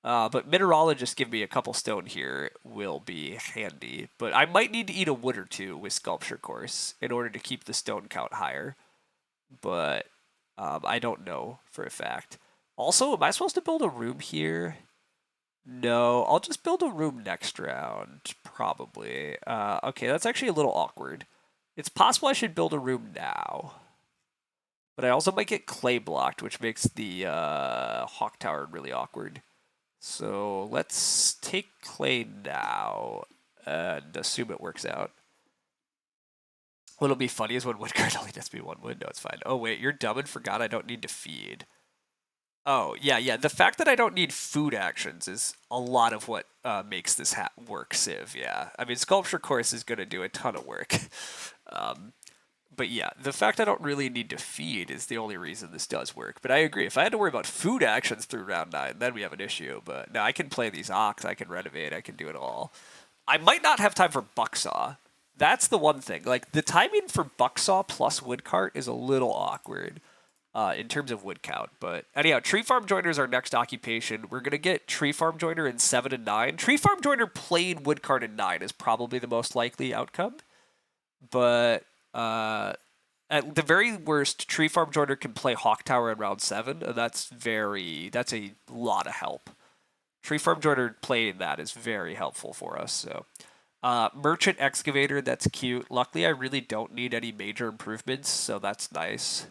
S2: but Mineralogist give me a couple stone here will be handy. But I might need to eat a wood or 2 with Sculpture Course in order to keep the stone count higher. But I don't know for a fact. Also, am I supposed to build a room here? No, I'll just build a room next round, probably. Okay, that's actually a little awkward. It's possible I should build a room now. But I also might get clay blocked, which makes the Hawk Tower really awkward. So let's take clay now and assume it works out. What'll be funny is when woodcard only has to be 1 wood. No, it's fine. Oh, wait, you're dumb and forgot I don't need to feed. Oh, yeah. The fact that I don't need food actions is a lot of what makes this work, Civ, yeah. I mean, Sculpture Course is going to do a ton of work. But yeah, the fact I don't really need to feed is the only reason this does work. But I agree, if I had to worry about food actions through round 9, then we have an issue. But no, I can play these Ox, I can renovate, I can do it all. I might not have time for Bucksaw. That's the one thing. Like, the timing for Bucksaw plus Woodcart is a little awkward. in terms of wood count. But anyhow, tree farm joiner is our next occupation. We're gonna get tree farm joiner in 7 and 9. Tree farm joiner playing wood card in 9 is probably the most likely outcome. But at the very worst, tree farm joiner can play hawk tower in round 7, and that's a lot of help. Tree farm joiner playing that is very helpful for us. So merchant excavator, that's cute. Luckily, I really don't need any major improvements, so that's nice.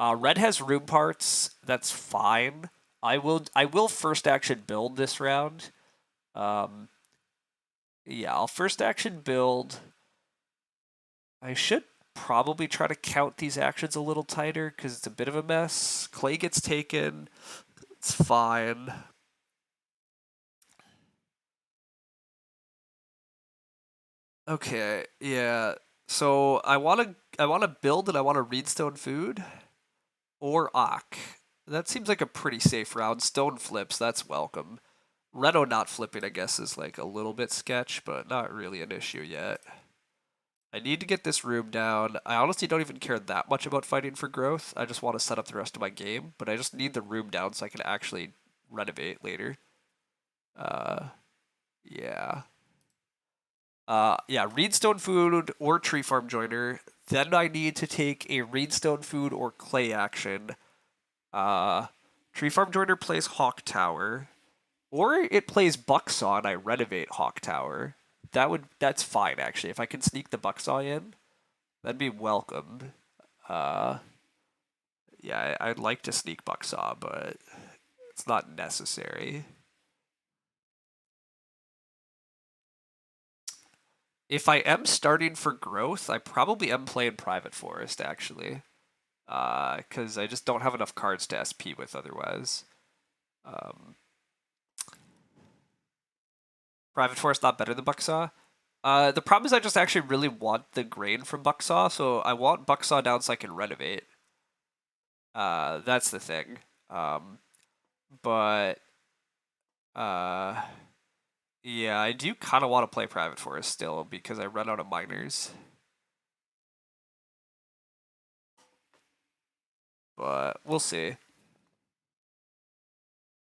S2: Red has room parts. That's fine. I will first action build this round. Um, yeah, I'll first action build. I should probably try to count these actions a little tighter because it's a bit of a mess. Clay gets taken. It's fine. Okay, yeah. So I wanna build and I wanna reedstone food or Ock. That seems like a pretty safe round. Stone flips, that's welcome. Reno not flipping, I guess, is like a little bit sketch, but not really an issue yet. I need to get this room down. I honestly don't even care that much about fighting for growth. I just want to set up the rest of my game, but I just need the room down so I can actually renovate later. Yeah. Yeah, reedstone food or tree farm joiner. Then I need to take a reedstone food or clay action. Tree farm joiner plays hawk tower, or it plays bucksaw and I renovate hawk tower. That's fine actually. If I can sneak the bucksaw in, that'd be welcome. Uh, yeah, I'd like to sneak bucksaw, but it's not necessary. If I am starting for growth, I probably am playing private forest actually. Because I just don't have enough cards to SP with otherwise. Um, Private Forest not better than Bucksaw. The problem is I just actually really want the grain from Bucksaw, so I want Bucksaw down so I can renovate. That's the thing. But uh, yeah, I do kind of want to play Private Forest still because I run out of miners. But we'll see.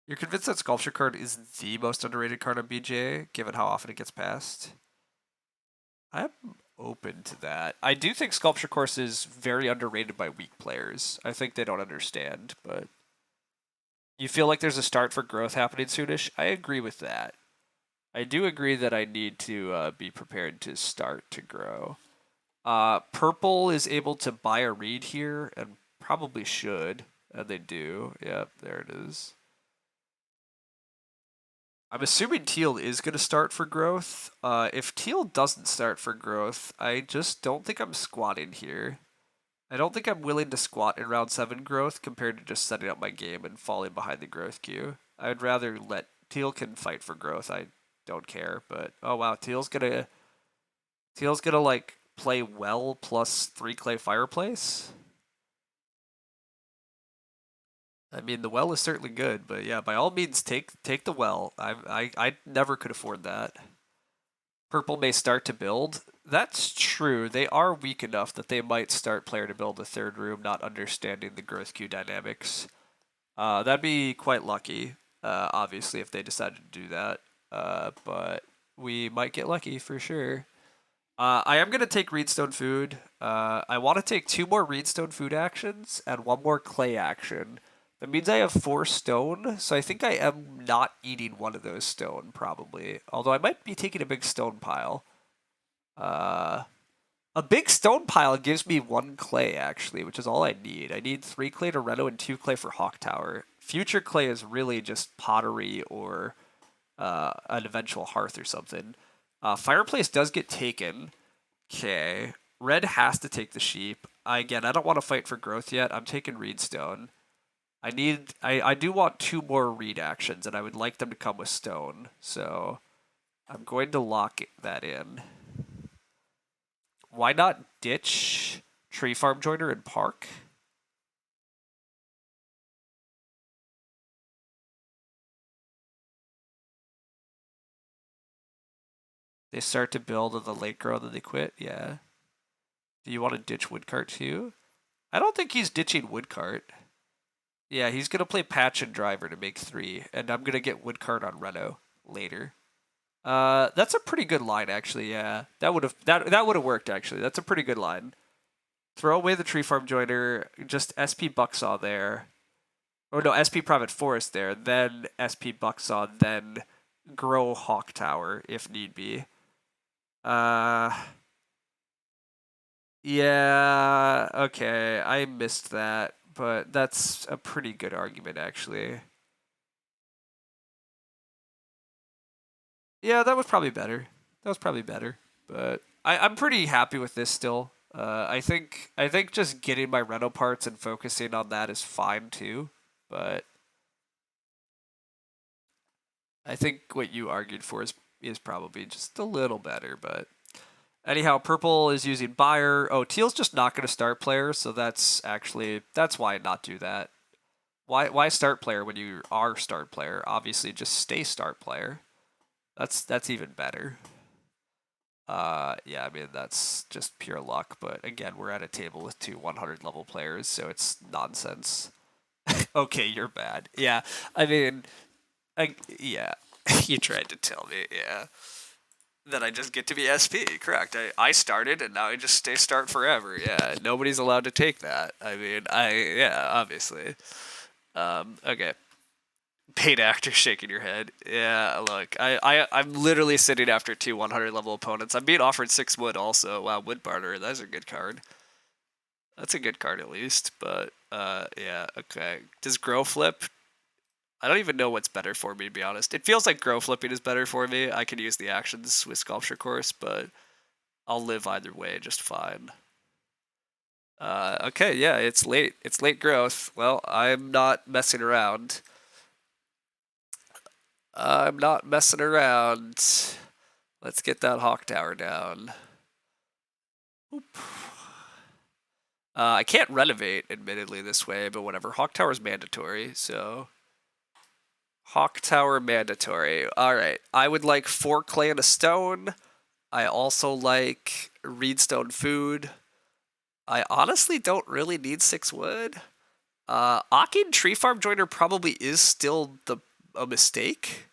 S2: You're convinced that Sculpture card is the most underrated card on BGA, given how often it gets passed? I'm open to that. I do think Sculpture Course is very underrated by weak players. I think they don't understand, but you feel like there's a start for growth happening soonish? I agree with that. I do agree that I need to be prepared to start to grow. Purple is able to buy a read here, and probably should, and they do. Yep, there it is. I'm assuming teal is going to start for growth. If teal doesn't start for growth, I just don't think I'm squatting here. I don't think I'm willing to squat in round 7 growth compared to just setting up my game and falling behind the growth queue. I'd rather let teal can fight for growth. I don't care, but oh wow, teal's gonna like play well plus 3 clay fireplace. I mean, the well is certainly good, but yeah, by all means, take the well. I never could afford that. Purple may start to build. That's true. They are weak enough that they might start player to build a third room, not understanding the growth queue dynamics. That'd be quite lucky, obviously, if they decided to do that. But we might get lucky for sure. I am going to take Reedstone Food. I want to take 2 more Reedstone Food actions and 1 more Clay action. That means I have 4 stone, so I think I am not eating one of those stone, probably. Although I might be taking a big stone pile. Uh, a big stone pile gives me 1 clay, actually, which is all I need. I need 3 clay to Reno and 2 clay for Hawk Tower. Future clay is really just pottery or an eventual hearth or something. Fireplace does get taken. Okay. Red has to take the sheep. Again, I don't want to fight for growth yet. I'm taking Reedstone. I do want 2 more read actions, and I would like them to come with stone. So I'm going to lock that in. Why not ditch Tree Farm Joiner and Park? They start to build and the late grow, then they quit. Yeah. Do you want to ditch Woodcart too?
S1: I don't think he's ditching Woodcart. Yeah, he's gonna play Patch and Driver to make 3, and I'm gonna get Woodcart on Reno later. That's a pretty good line, actually. Yeah, that would have worked. Actually, that's a pretty good line. Throw away the Tree Farm Joiner. Just SP Bucksaw there. Or no, SP Private Forest there. Then SP Bucksaw. Then grow Hawk Tower if need be. Yeah. Okay, I missed that, but that's a pretty good argument actually. Yeah, that was probably better. But I'm pretty happy with this still. I think just getting my rental parts and focusing on that is fine too. But I think what you argued for is probably just a little better. But anyhow, purple is using buyer. Oh, teal's just not going to start player, so that's why not do that. Why start player when you are start player? Obviously, just stay start player. That's even better. Yeah, I mean, that's just pure luck. But again, we're at a table with 2 100 level players, so it's nonsense. Okay, you're bad. Yeah, I mean, yeah, you tried to tell me, yeah, that I just get to be SP. Correct. I started, and now I just start forever. Yeah, nobody's allowed to take that. I mean, yeah, obviously. Okay. Paid actor shaking your head. Yeah, look, I'm literally sitting after 2 100 level opponents. I'm being offered 6 wood also. Wow, wood barter. That's a good card. That's a good card at least. But yeah, okay. Does grow flip? I don't even know what's better for me, to be honest. It feels like grow flipping is better for me. I could use the actions with sculpture course, but I'll live either way just fine. Okay, yeah, it's late. It's late growth. Well, I'm not messing around. I'm not messing around. Let's get that Hawk Tower down. I can't renovate, admittedly, this way, but whatever. Hawk Tower is mandatory, so... Hawk Tower mandatory. Alright, I would like 4 clay and a stone. I also like reedstone food. I honestly don't really need 6 wood. Akin Tree Farm Joiner probably is still a mistake.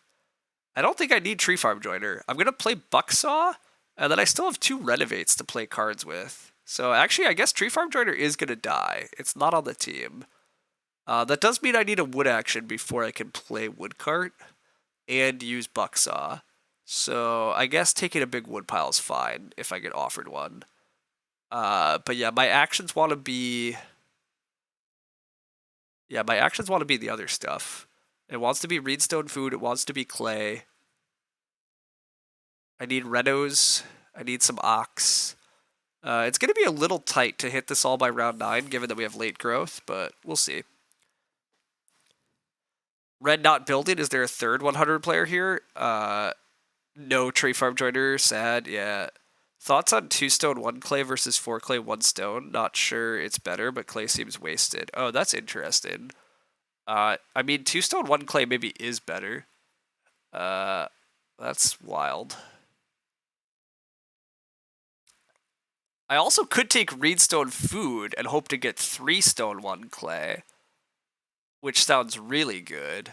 S1: I don't think I need Tree Farm Joiner. I'm going to play Bucksaw, and then I still have 2 Renovates to play cards with. So actually, I guess Tree Farm Joiner is going to die. It's not on the team. That does mean I need a wood action before I can play Woodcart and use Bucksaw. So I guess taking a big wood pile is fine if I get offered one. But yeah, my actions want to be... Yeah, my actions want to be the other stuff. It wants to be reedstone food. It wants to be clay. I need Renos. I need some ox. It's going to be a little tight to hit this all by round 9, given that we have late growth, but we'll see. Red not building. Is there a third 100 player here? No Tree Farm Joiner. Sad. Yeah. Thoughts on 2 stone 1 clay versus 4 clay 1 stone? Not sure it's better, but clay seems wasted. Oh, that's interesting. I mean, 2 stone 1 clay maybe is better. That's wild. I also could take reedstone food and hope to get 3 stone 1 clay, which sounds really good.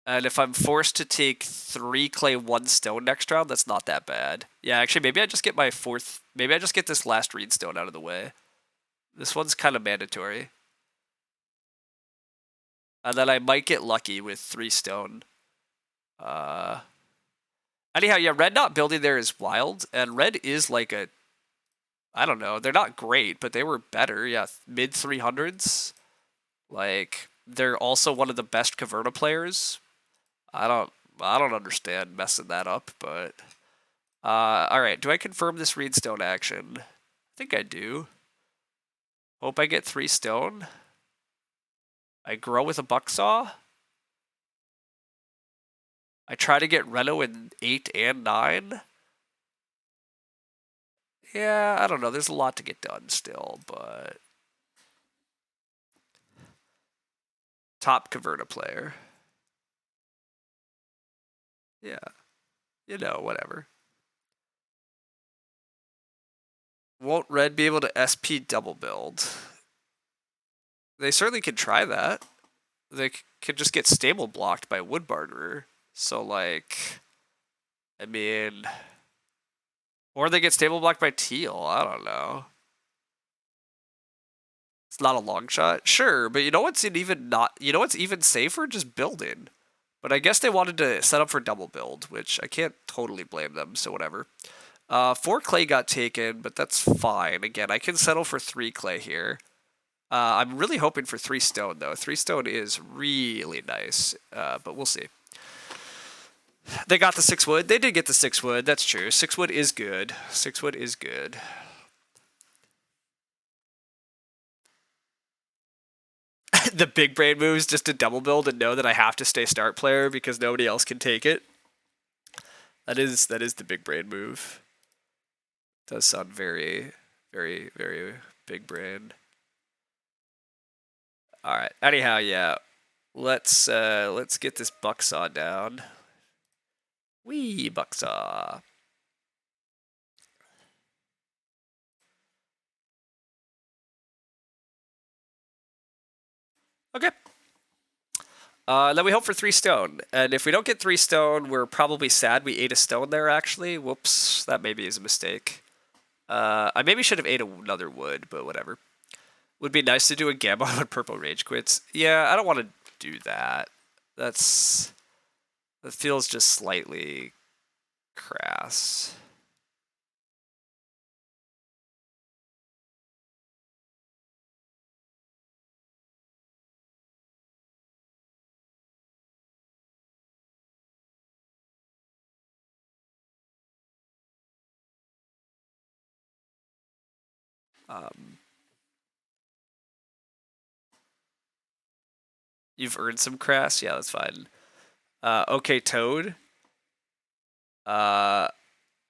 S1: And if I'm forced to take 3 clay 1 stone next round, that's not that bad. Yeah, actually, maybe I just get my 4th... Maybe I just get this last reedstone out of the way. This one's kind of mandatory. And then I might get lucky with 3 stone. Anyhow, yeah, red not building there is wild. And red is like a... I don't know. They're not great, but they were better. Yeah, mid 300s. Like, they're also one of the best Caverna players. I don't understand messing that up, but all right. Do I confirm this reedstone action? I think I do. Hope I get 3 stone. I grow with a bucksaw. I try to get Reno in 8 and 9. Yeah, I don't know. There's a lot to get done still, but top Caverna player. Yeah, you know, whatever. Won't red be able to SP double build? They certainly could try that. They could just get stable blocked by Woodbarger. So, like, I mean, or they get stable blocked by Teal. I don't know. It's not a long shot, sure, but you know what's even not? You know what's even safer? Just building. But I guess they wanted to set up for double build, which I can't totally blame them. So whatever. 4 clay got taken, but that's fine. Again, I can settle for 3 clay here. I'm really hoping for 3 stone, though. 3 stone is really nice, but we'll see. They got the 6 wood. They did get the 6 wood. That's true. 6 wood is good. 6 wood is good. The big brain moves just to double build and know that I have to stay start player because nobody else can take it. That is the big brain move. It does sound very, very, very big brain. All right. Anyhow, yeah. Let's get this bucksaw down. Wee bucksaw. Okay. Then we hope for 3 stone. And if we don't get 3 stone, we're probably sad we ate a stone there, actually. Whoops. That maybe is a mistake. I maybe should have ate another wood, but whatever. Would be nice to do a gamma when purple rage quits. Yeah, I don't want to do that. That feels just slightly crass. You've earned some crass? Yeah, that's fine. Okay, Toad. I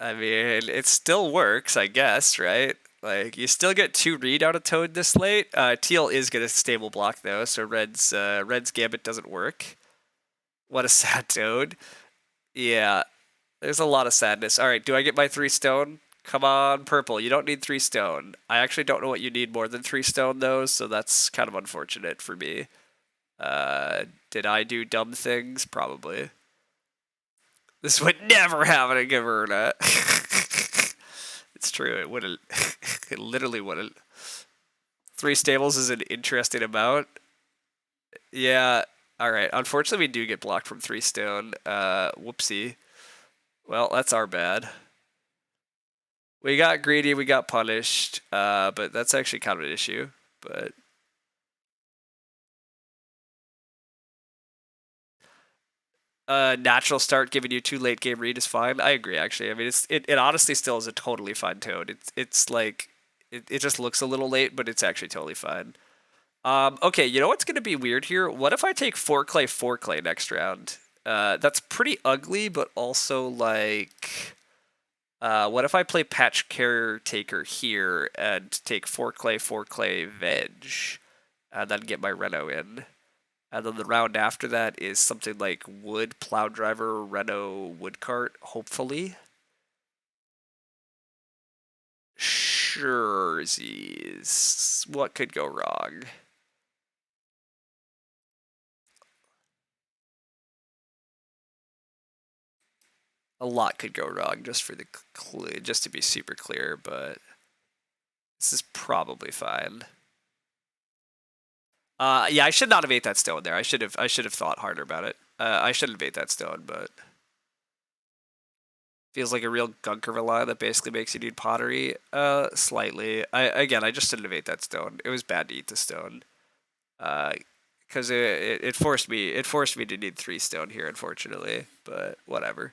S1: mean, it still works, I guess, right? Like, you still get 2 read out of Toad this late. Teal is gonna stable block, though, so Red's Gambit doesn't work. What a sad Toad. Yeah, there's a lot of sadness. Alright, do I get my 3 stone? Come on, purple. You don't need 3 stone. I actually don't know what you need more than 3 stone, though, so that's kind of unfortunate for me. Did I do dumb things? Probably. This would never happen in Caverna. It's true, it wouldn't. It literally wouldn't. 3 stables is an interesting amount. Yeah, alright. Unfortunately, we do get blocked from 3 stone. Whoopsie. Well, that's our bad. We got greedy, we got punished, but that's actually kind of an issue. But natural start giving you 2 late game read is fine. I agree, actually. I mean, it honestly still is a totally fine Toad. It's like it just looks a little late, but it's actually totally fine. Okay, you know what's gonna be weird here? What if I take 4 clay next round? That's pretty ugly, but also like, what if I play Patch Caretaker here and take 4 clay veg, and then get my Reno in? And then the round after that is something like Wood, Plow Driver, Reno, Woodcart, hopefully. Sure, what could go wrong? A lot could go wrong, just for just to be super clear, but this is probably fine. Yeah, I should not have ate that stone there. I should have thought harder about it. I shouldn't have ate that stone, but feels like a real gunker of a line that basically makes you need pottery. Slightly. I just shouldn't have ate that stone. It was bad to eat the stone. Because it forced me to need 3 stone here, unfortunately. But whatever.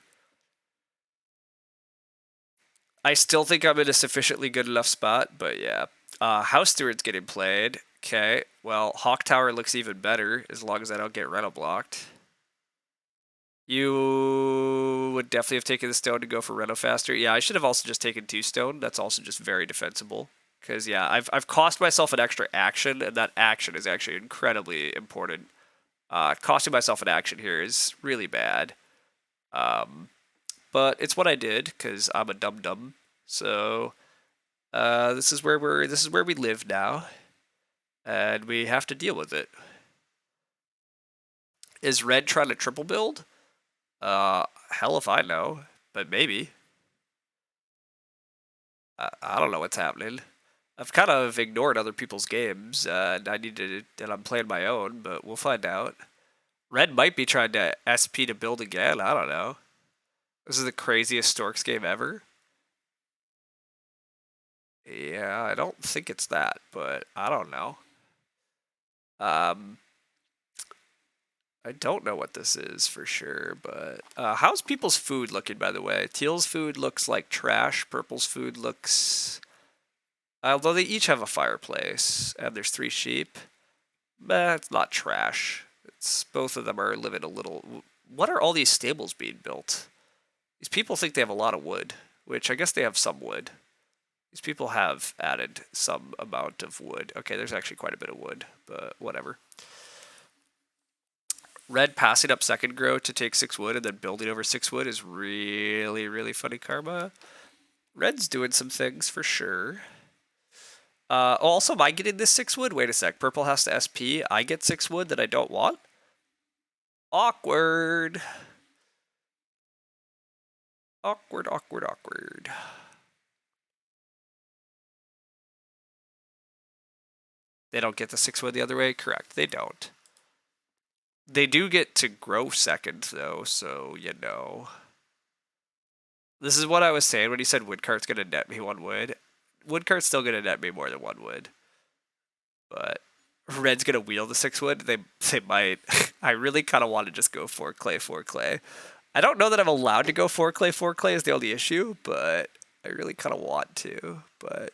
S1: I still think I'm in a sufficiently good enough spot, but yeah. House Steward's getting played. Okay, well, Hawk Tower looks even better as long as I don't get Reno blocked. You would definitely have taken the stone to go for Reno faster. Yeah, I should have also just taken 2 stone. That's also just very defensible. Because, yeah, I've cost myself an extra action, and that action is actually incredibly important. Costing myself an action here is really bad. But it's what I did, because I'm a dum-dum. So, this is where we live now. and we have to deal with it. Is red trying to triple build? Hell if I know, but maybe. I don't know what's happening. I've kind of ignored other people's games, and and I'm playing my own, but we'll find out. Red might be trying to SP to build again. I don't know. This is the craziest Storks game ever. Yeah, I don't think it's that, but I don't know. I don't know what this is for sure, but how's people's food looking, by the way? Teal's food looks like trash. Purple's food looks... Although they each have a fireplace, and there's 3 sheep. It's not trash. It's both of them are living a little... What are all these stables being built? These people think they have a lot of wood, which I guess they have some wood. These people have added some amount of wood. Okay, there's actually quite a bit of wood, but whatever. Red passing up second grow to take 6 wood and then building over 6 wood is really, really funny karma. Red's doing some things for sure. Also, am I getting this 6 wood? Wait a sec. Purple has to SP. I get 6 wood that I don't want? Awkward. Awkward, awkward, awkward. They don't get the 6 wood the other way? Correct, they don't. They do get to grow second, though, so you know. This is what I was saying when he said woodcart's going to net me 1 wood. Woodcart's still going to net me more than 1 wood. But red's going to wheel the 6 wood. They might. I really kind of want to just go 4 clay, 4 clay. I don't know that I'm allowed to go 4 clay, 4 clay is the only issue, but I really kind of want to. But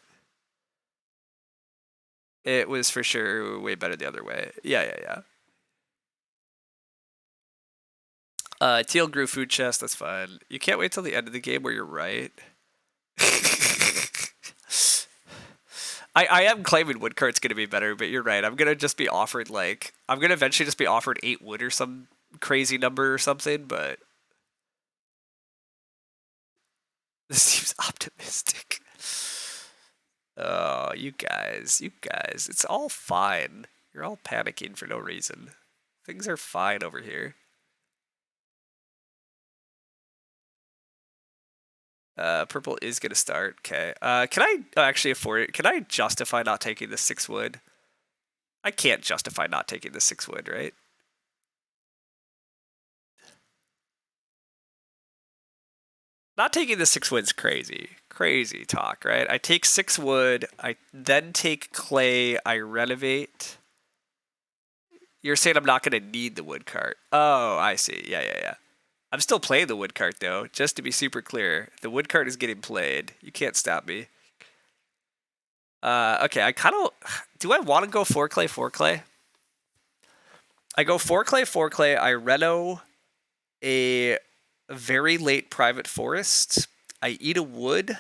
S1: it was for sure way better the other way. Yeah. Teal grew food chest, that's fine. You can't wait till the end of the game where you're right. I am claiming woodcart's gonna be better, but you're right. I'm gonna just be offered I'm gonna eventually just be offered 8 wood or some crazy number or something, but this seems optimistic. Oh, you guys, it's all fine. You're all panicking for no reason. Things are fine over here. Purple is gonna start. Okay. Can I actually afford it? Can I justify not taking the 6 wood? I can't justify not taking the 6 wood, right? Not taking the 6 wood's crazy. Crazy talk, right? I take 6 wood, I then take clay, I renovate. You're saying I'm not gonna need the wood cart. Oh, I see. Yeah. I'm still playing the wood cart though, just to be super clear. The wood cart is getting played. You can't stop me. Okay, I kind of... Do I want to go 4 clay, 4 clay? I go 4 clay, 4 clay. I reno a very late private forest. I eat a wood.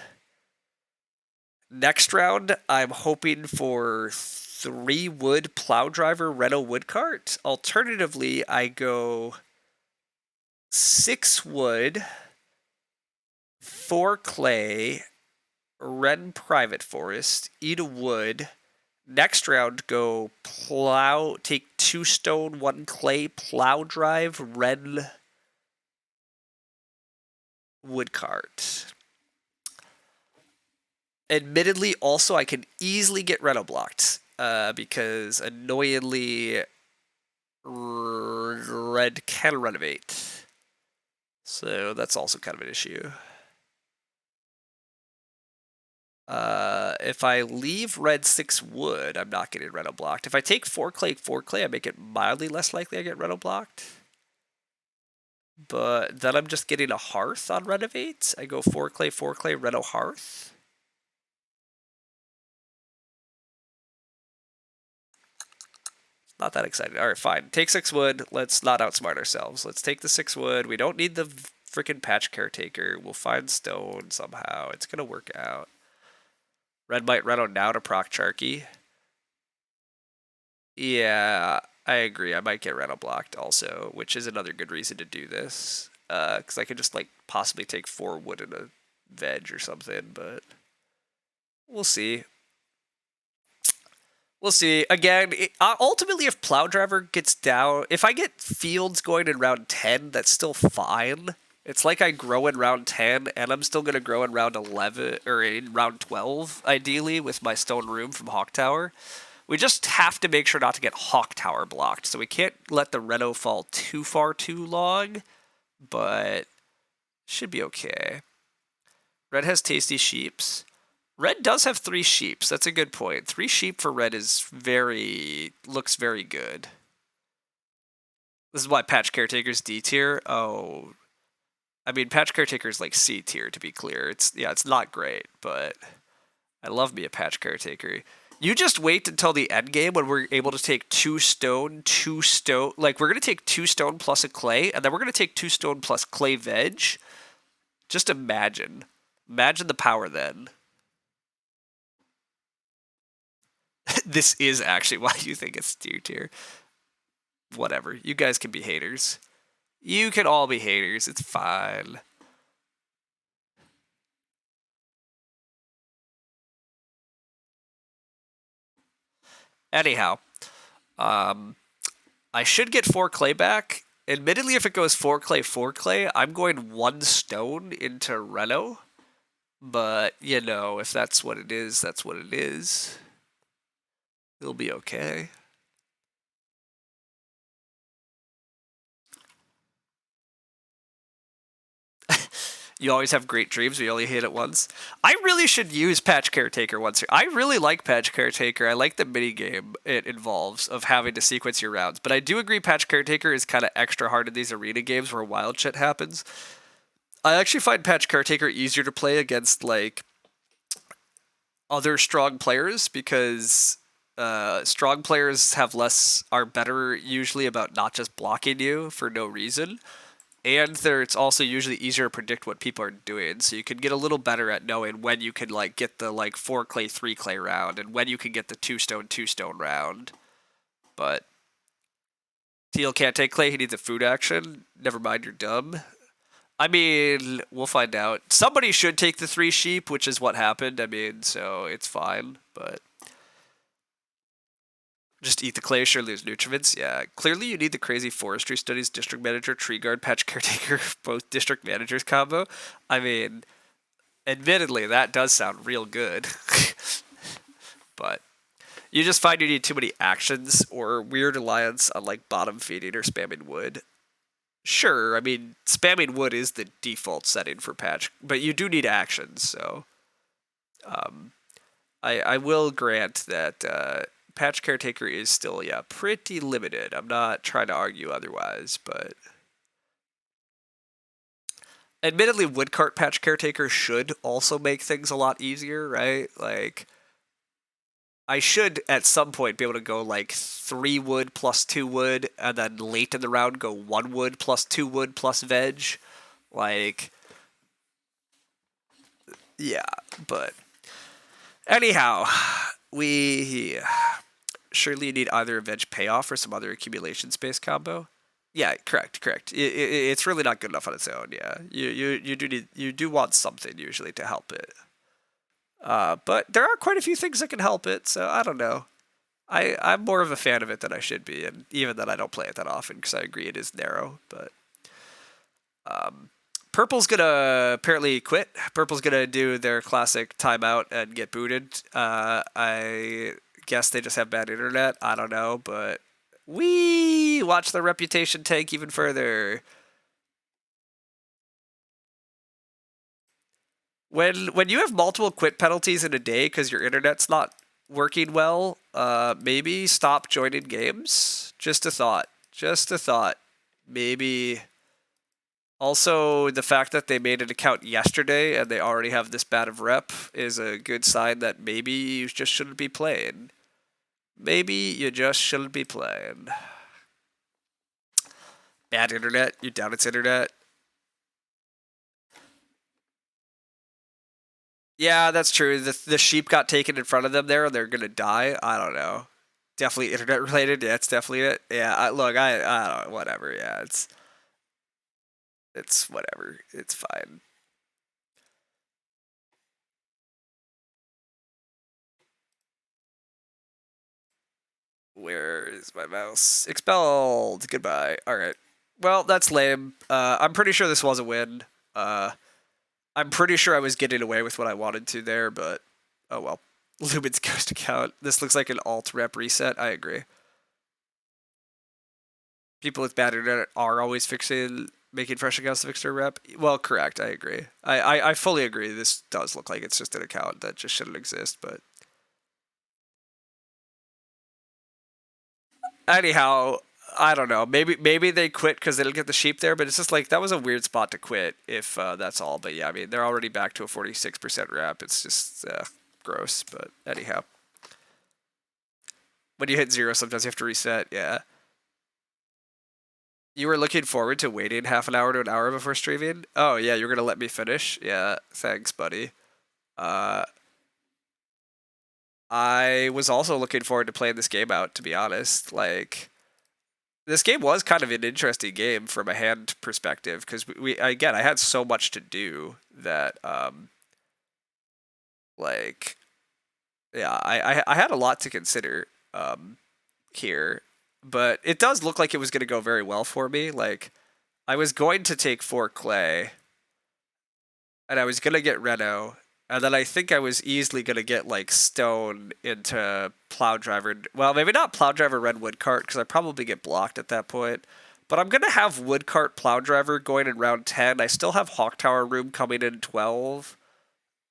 S1: Next round, I'm hoping for 3 wood plow driver reno wood cart. Alternatively, I go 6 wood, 4 clay, ren private forest, eat a wood. Next round, go plow, take 2 stone, 1 clay, plow drive, ren wood cart. Admittedly, also, I can easily get reno blocked because annoyingly, red can renovate. So that's also kind of an issue. If I leave red 6 wood, I'm not getting reno blocked. If I take 4 clay, I make it mildly less likely I get reno blocked. But then I'm just getting a hearth on renovate. I go 4 clay, reno hearth. Not that excited. All right, fine. Take 6 wood. Let's not outsmart ourselves. Let's take the 6 wood. We don't need the freaking patch caretaker. We'll find stone somehow. It's going to work out. Red might reno now to proc Charky. Yeah, I agree. I might get reno blocked also, which is another good reason to do this. Because I could just possibly take 4 wood and a veg or something, but we'll see. We'll see. Again, ultimately, if Plow Driver gets down, if I get Fields going in round 10, that's still fine. It's like I grow in round 10, and I'm still going to grow in round 11, or in round 12, ideally, with my Stone Room from Hawk Tower. We just have to make sure not to get Hawk Tower blocked, so we can't let the Reno fall too far too long, but should be okay. Red has Tasty Sheeps. Red does have 3 sheeps. That's a good point. 3 sheep for red looks very good. This is why Patch Caretaker's D tier. Oh, I mean Patch Caretaker's like C tier to be clear. It's not great, but I love me a Patch Caretaker. You just wait until the end game when we're able to take 2 stone, 2 stone. Like we're gonna take 2 stone plus a clay, and then we're gonna take 2 stone plus clay veg. Just imagine the power then. This is actually why you think it's D tier. Whatever. You guys can be haters. You can all be haters. It's fine. Anyhow, I should get 4 clay back. Admittedly, if it goes 4 clay, I'm going 1 stone into Reno. But, if that's what it is, that's what it is. It'll be okay. You always have great dreams, we only hit it once. I really should use Patch Caretaker once. I really like Patch Caretaker. I like the mini game it involves of having to sequence your rounds. But I do agree Patch Caretaker is kind of extra hard in these arena games where wild shit happens. I actually find Patch Caretaker easier to play against like other strong players because strong players are better usually about not just blocking you for no reason. And it's also usually easier to predict what people are doing, so you can get a little better at knowing when you can like get the like 4 clay 3 clay round and when you can get the 2 stone 2 stone round. But Teal can't take clay, he needs a food action. Never mind, you're dumb. I mean, we'll find out. Somebody should take the 3 sheep, which is what happened. I mean, so it's fine, but just eat the clay, sure lose nutriments. Yeah, clearly you need the crazy forestry studies, district manager, tree guard, patch caretaker, both district managers combo. I mean, admittedly, that does sound real good. But you just find you need too many actions or weird reliance on like bottom feeding or spamming wood. Sure, I mean, spamming wood is the default setting for patch, but you do need actions, so I will grant that patch caretaker is still pretty limited. I'm not trying to argue otherwise, but admittedly, woodcart patch caretaker should also make things a lot easier, right? Like I should at some point be able to go like 3 wood plus 2 wood, and then late in the round go 1 wood plus 2 wood plus veg. Like, yeah, but anyhow, we surely need either a veg payoff or some other accumulation space combo. Yeah, correct. It's really not good enough on its own. Yeah, you do want something usually to help it. But there are quite a few things that can help it, so I don't know. I'm more of a fan of it than I should be, and even that I don't play it that often because I agree it is narrow. But Purple's gonna apparently quit. Purple's gonna do their classic timeout and get booted. I guess they just have bad internet. I don't know, but we watch their reputation tank even further. When you have multiple quit penalties in a day because your internet's not working well, maybe stop joining games. Just a thought. Just a thought. Maybe. Also, the fact that they made an account yesterday and they already have this bad of rep is a good sign that maybe you just shouldn't be playing. Maybe you just shouldn't be playing. Bad internet. You down its internet. Yeah, that's true. The sheep got taken in front of them there, and they're gonna die. I don't know. Definitely internet related. Yeah, it's definitely it. Yeah, look, I don't know, whatever. Yeah, it's whatever. It's fine. Where is my mouse? Expelled. Goodbye. All right. Well, that's lame. I'm pretty sure this was a win. Uh, I'm pretty sure I was getting away with what I wanted to there, but oh well. Lumen's ghost account. This looks like an alt rep reset. I agree. People with bad internet are always fixing making fresh accounts to fix their rep. Well, correct. I agree. I fully agree. This does look like it's just an account that just shouldn't exist, but anyhow, I don't know. Maybe they quit because they didn't get the sheep there, but it's just like that was a weird spot to quit if that's all. But yeah, I mean they're already back to a 46% rep. It's just gross. But anyhow, when you hit zero, sometimes you have to reset. Yeah. You were looking forward to waiting half an hour to an hour before streaming? Oh yeah, you're gonna let me finish? Yeah, thanks, buddy. Uh, I was also looking forward to playing this game out. To be honest, like this game was kind of an interesting game from a hand perspective because we again I had so much to do that like yeah I had a lot to consider here, but it does look like it was going to go very well for me. Like I was going to take 4 clay and I was going to get Reno. And then I think I was easily going to get like stone into plow driver. Well, maybe not plow driver red wood cart because I probably get blocked at that point. But I'm going to have wood cart plow driver going in round 10. I still have hawk tower room coming in 12.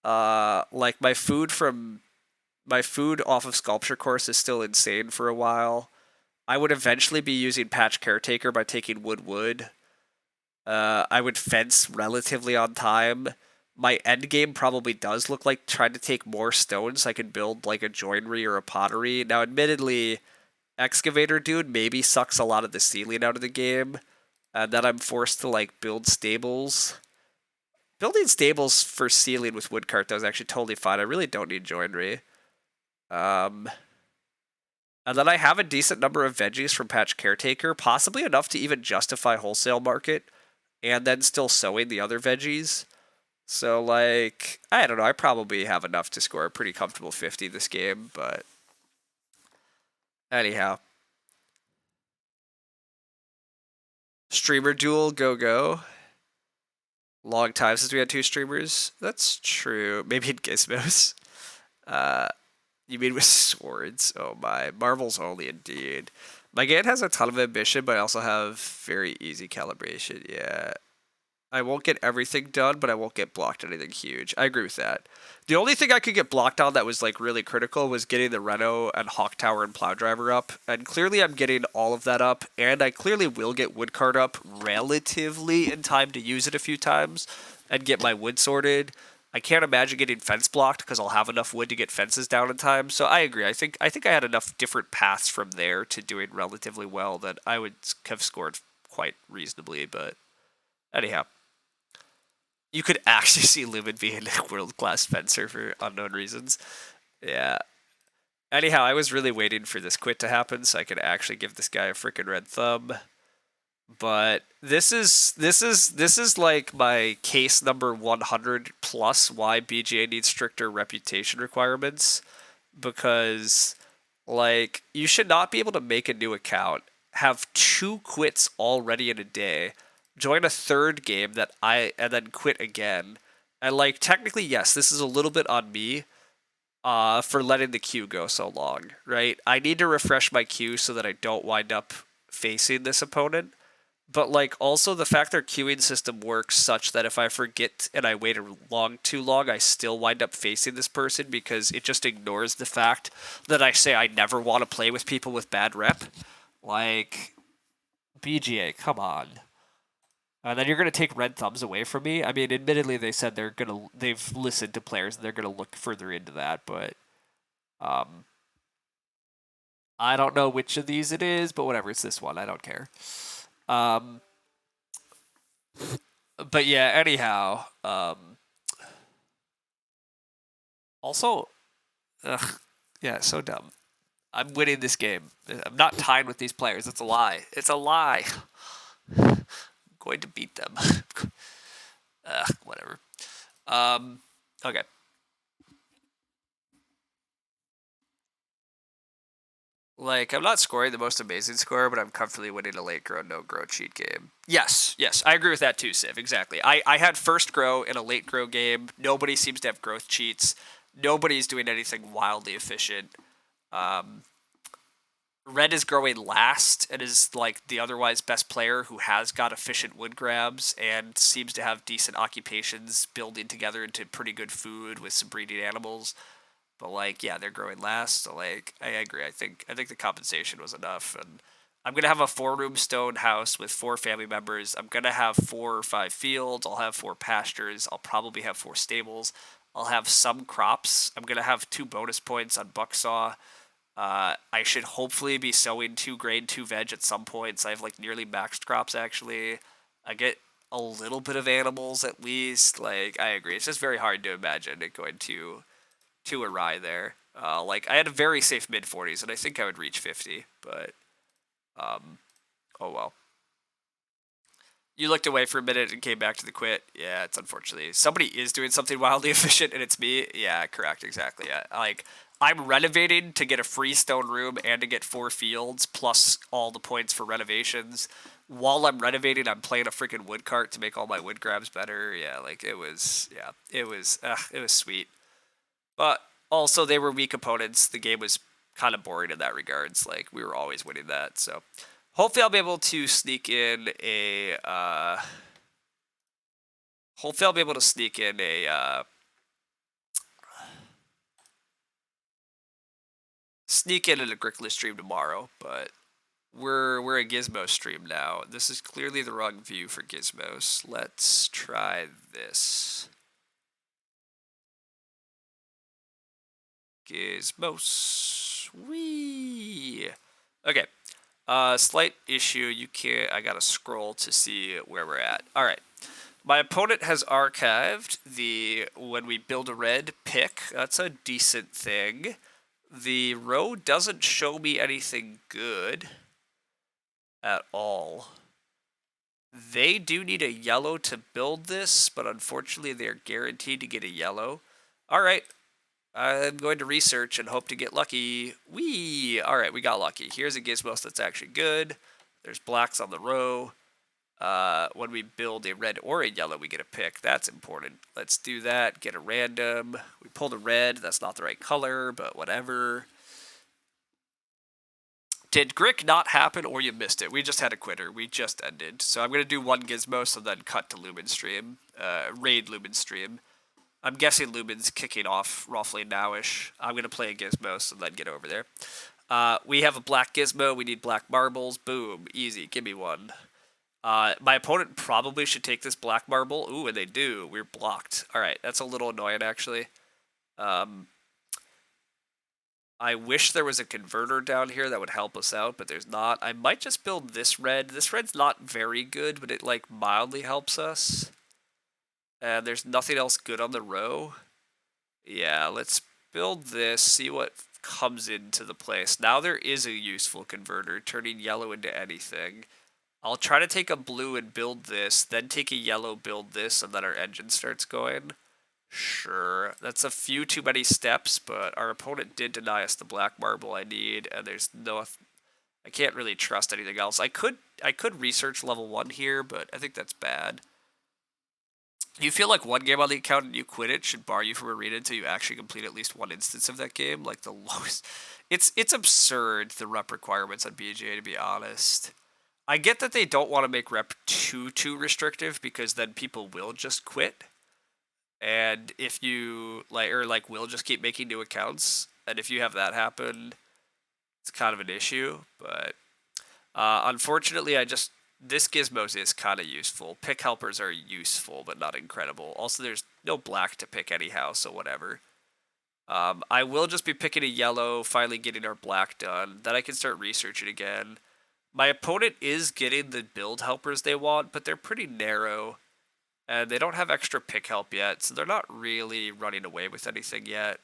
S1: Like my food off of sculpture course is still insane for a while. I would eventually be using patch caretaker by taking wood. I would fence relatively on time. My end game probably does look like trying to take more stones so I can build like a joinery or a pottery. Now, admittedly, excavator dude maybe sucks a lot of the ceiling out of the game, and then I'm forced to like build stables. Building stables for ceiling with woodcart though is actually totally fine. I really don't need joinery. Um, and then I have a decent number of veggies from Patch Caretaker, possibly enough to even justify wholesale market, and then still sowing the other veggies. So, like, I don't know. I probably have enough to score a pretty comfortable 50 this game, but anyhow. Streamer duel, go go. Long time since we had 2 streamers. That's true. Maybe in Gizmos. Uh, you mean with swords? Oh my. Marvel's only indeed. My game has a ton of ambition, but I also have very easy calibration. Yeah. I won't get everything done, but I won't get blocked anything huge. I agree with that. The only thing I could get blocked on that was like really critical was getting the Reno and Hawk Tower and Plow Driver up. And clearly I'm getting all of that up, and I clearly will get Woodcart up relatively in time to use it a few times and get my wood sorted. I can't imagine getting fence blocked because I'll have enough wood to get fences down in time. So I agree. I think I had enough different paths from there to doing relatively well that I would have scored quite reasonably, but anyhow. You could actually see Lumen being a world-class fencer for unknown reasons. Yeah. Anyhow, I was really waiting for this quit to happen so I could actually give this guy a freaking red thumb. But this is like my case number 100 plus why BGA needs stricter reputation requirements, because like you should not be able to make a new account, have 2 quits already in a day, join a third game and then quit again. And like technically yes, this is a little bit on me for letting the queue go so long, right? I need to refresh my queue so that I don't wind up facing this opponent. But like also the fact their queuing system works such that if I forget and I wait too long, I still wind up facing this person because it just ignores the fact that I say I never want to play with people with bad rep. Like BGA, come on. And then you're gonna take red thumbs away from me. I mean, admittedly, they said they've listened to players and they're gonna look further into that, but um, I don't know which of these it is, but whatever, it's this one. I don't care. Um, but yeah, anyhow. Also, ugh, yeah, so dumb. I'm winning this game. I'm not tied with these players. It's a lie. It's a lie. I'm going to beat them. Whatever. Okay. Like, I'm not scoring the most amazing score, but I'm comfortably winning a late grow, no grow cheat game.
S2: Yes, I agree with that too, Civ. Exactly. I had first grow in a late grow game. Nobody seems to have growth cheats. Nobody's doing anything wildly efficient. Um, Red is growing last and is like the otherwise best player who has got efficient wood grabs and seems to have decent occupations building together into pretty good food with some breeding animals. But like, yeah, they're growing last. So like, I agree. I think the compensation was enough, and I'm gonna have a 4-room stone house with 4 family members. I'm gonna have 4 or 5 fields. I'll have 4 pastures. I'll probably have 4 stables. I'll have some crops. I'm gonna have 2 bonus points on bucksaw. I should hopefully be sowing 2 grain, 2 veg at some points. I have like nearly maxed crops actually. I get a little bit of animals at least. Like, I agree. It's just very hard to imagine it going too awry there. Like, I had a very safe mid 40s, and I think I would reach 50, but oh well. You looked away for a minute and came back to the quit. Yeah, it's unfortunately somebody is doing something wildly efficient, and it's me. Yeah, correct, exactly. Yeah, like, I'm renovating to get a free stone room and to get 4 fields plus all the points for renovations. While I'm renovating, I'm playing a freaking wood cart to make all my wood grabs better. Yeah, like, it was sweet. But also, they were weak opponents. The game was kind of boring in that regards. Like, we were always winning that. So hopefully, I'll be able to sneak in a. Hopefully, I'll be able to sneak in a. Sneak in an Agricola stream tomorrow, but we're a Gizmo stream now. This is clearly the wrong view for Gizmos. Let's try this. Gizmos. Whee! Okay. Slight issue. You can't. I gotta scroll to see where we're at. All right. My opponent has archived the when we build a red pick. That's a decent thing. The row doesn't show me anything good at all. They do need a yellow to build this, but unfortunately they're guaranteed to get a yellow. All right. I'm going to research and hope to get lucky. Whee! All right, we got lucky. Here's a Gizmos that's actually good. There's blacks on the row. When we build a red or a yellow, we get a pick. That's important. Let's do that. Get a random. We pulled a red. That's not the right color, but whatever. Did Grick not happen or you missed it? We just had a quitter. We just ended. So I'm going to do one Gizmo, so then cut to Lumen stream. Raid Lumen stream. I'm guessing Lumen's kicking off roughly nowish. I'm going to play a Gizmo, so then get over there. We have a black Gizmo. We need black marbles. Boom. Easy. Give me one. My opponent probably should take this black marble. Ooh, and they do. We're blocked. All right, that's a little annoying, actually. I wish there was a converter down here that would help us out, but there's not. I might just build this red. This red's not very good, but it, like, mildly helps us. And there's nothing else good on the row. Yeah, let's build this, see what comes into the place. Now there is a useful converter, turning yellow into anything. I'll try to take a blue and build this, then take a yellow, build this, and then our engine starts going. Sure, that's a few too many steps, but our opponent did deny us the black marble I need, and there's no... I can't really trust anything else. I could research level 1 here, but I think that's bad. You feel like one game on the account and you quit it should bar you from arena until you actually complete at least one instance of that game? Like, the lowest... It's absurd, the rep requirements on BGA, to be honest. I get that they don't want to make rep too restrictive, because then people will just quit. And if you will just keep making new accounts, and if you have that happen, it's kind of an issue. But unfortunately, this Gizmos is kind of useful. Pick helpers are useful, but not incredible. Also, there's no black to pick anyhow, so whatever. I will just be picking a yellow, finally getting our black done. Then I can start researching again. My opponent is getting the build helpers they want, but they're pretty narrow. And they don't have extra pick help yet, so they're not really running away with anything yet.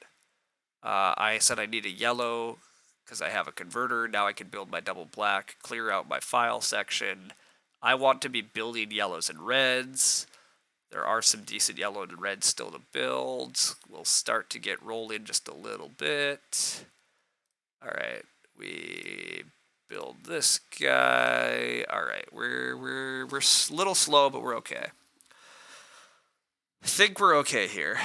S2: I said I need a yellow, because I have a converter. Now I can build my double black, clear out my file section. I want to be building yellows and reds. There are some decent yellow and reds still to build. We'll start to get rolling just a little bit. Alright.
S1: We build this guy. All right, we're a little slow, but we're okay. I think we're okay here.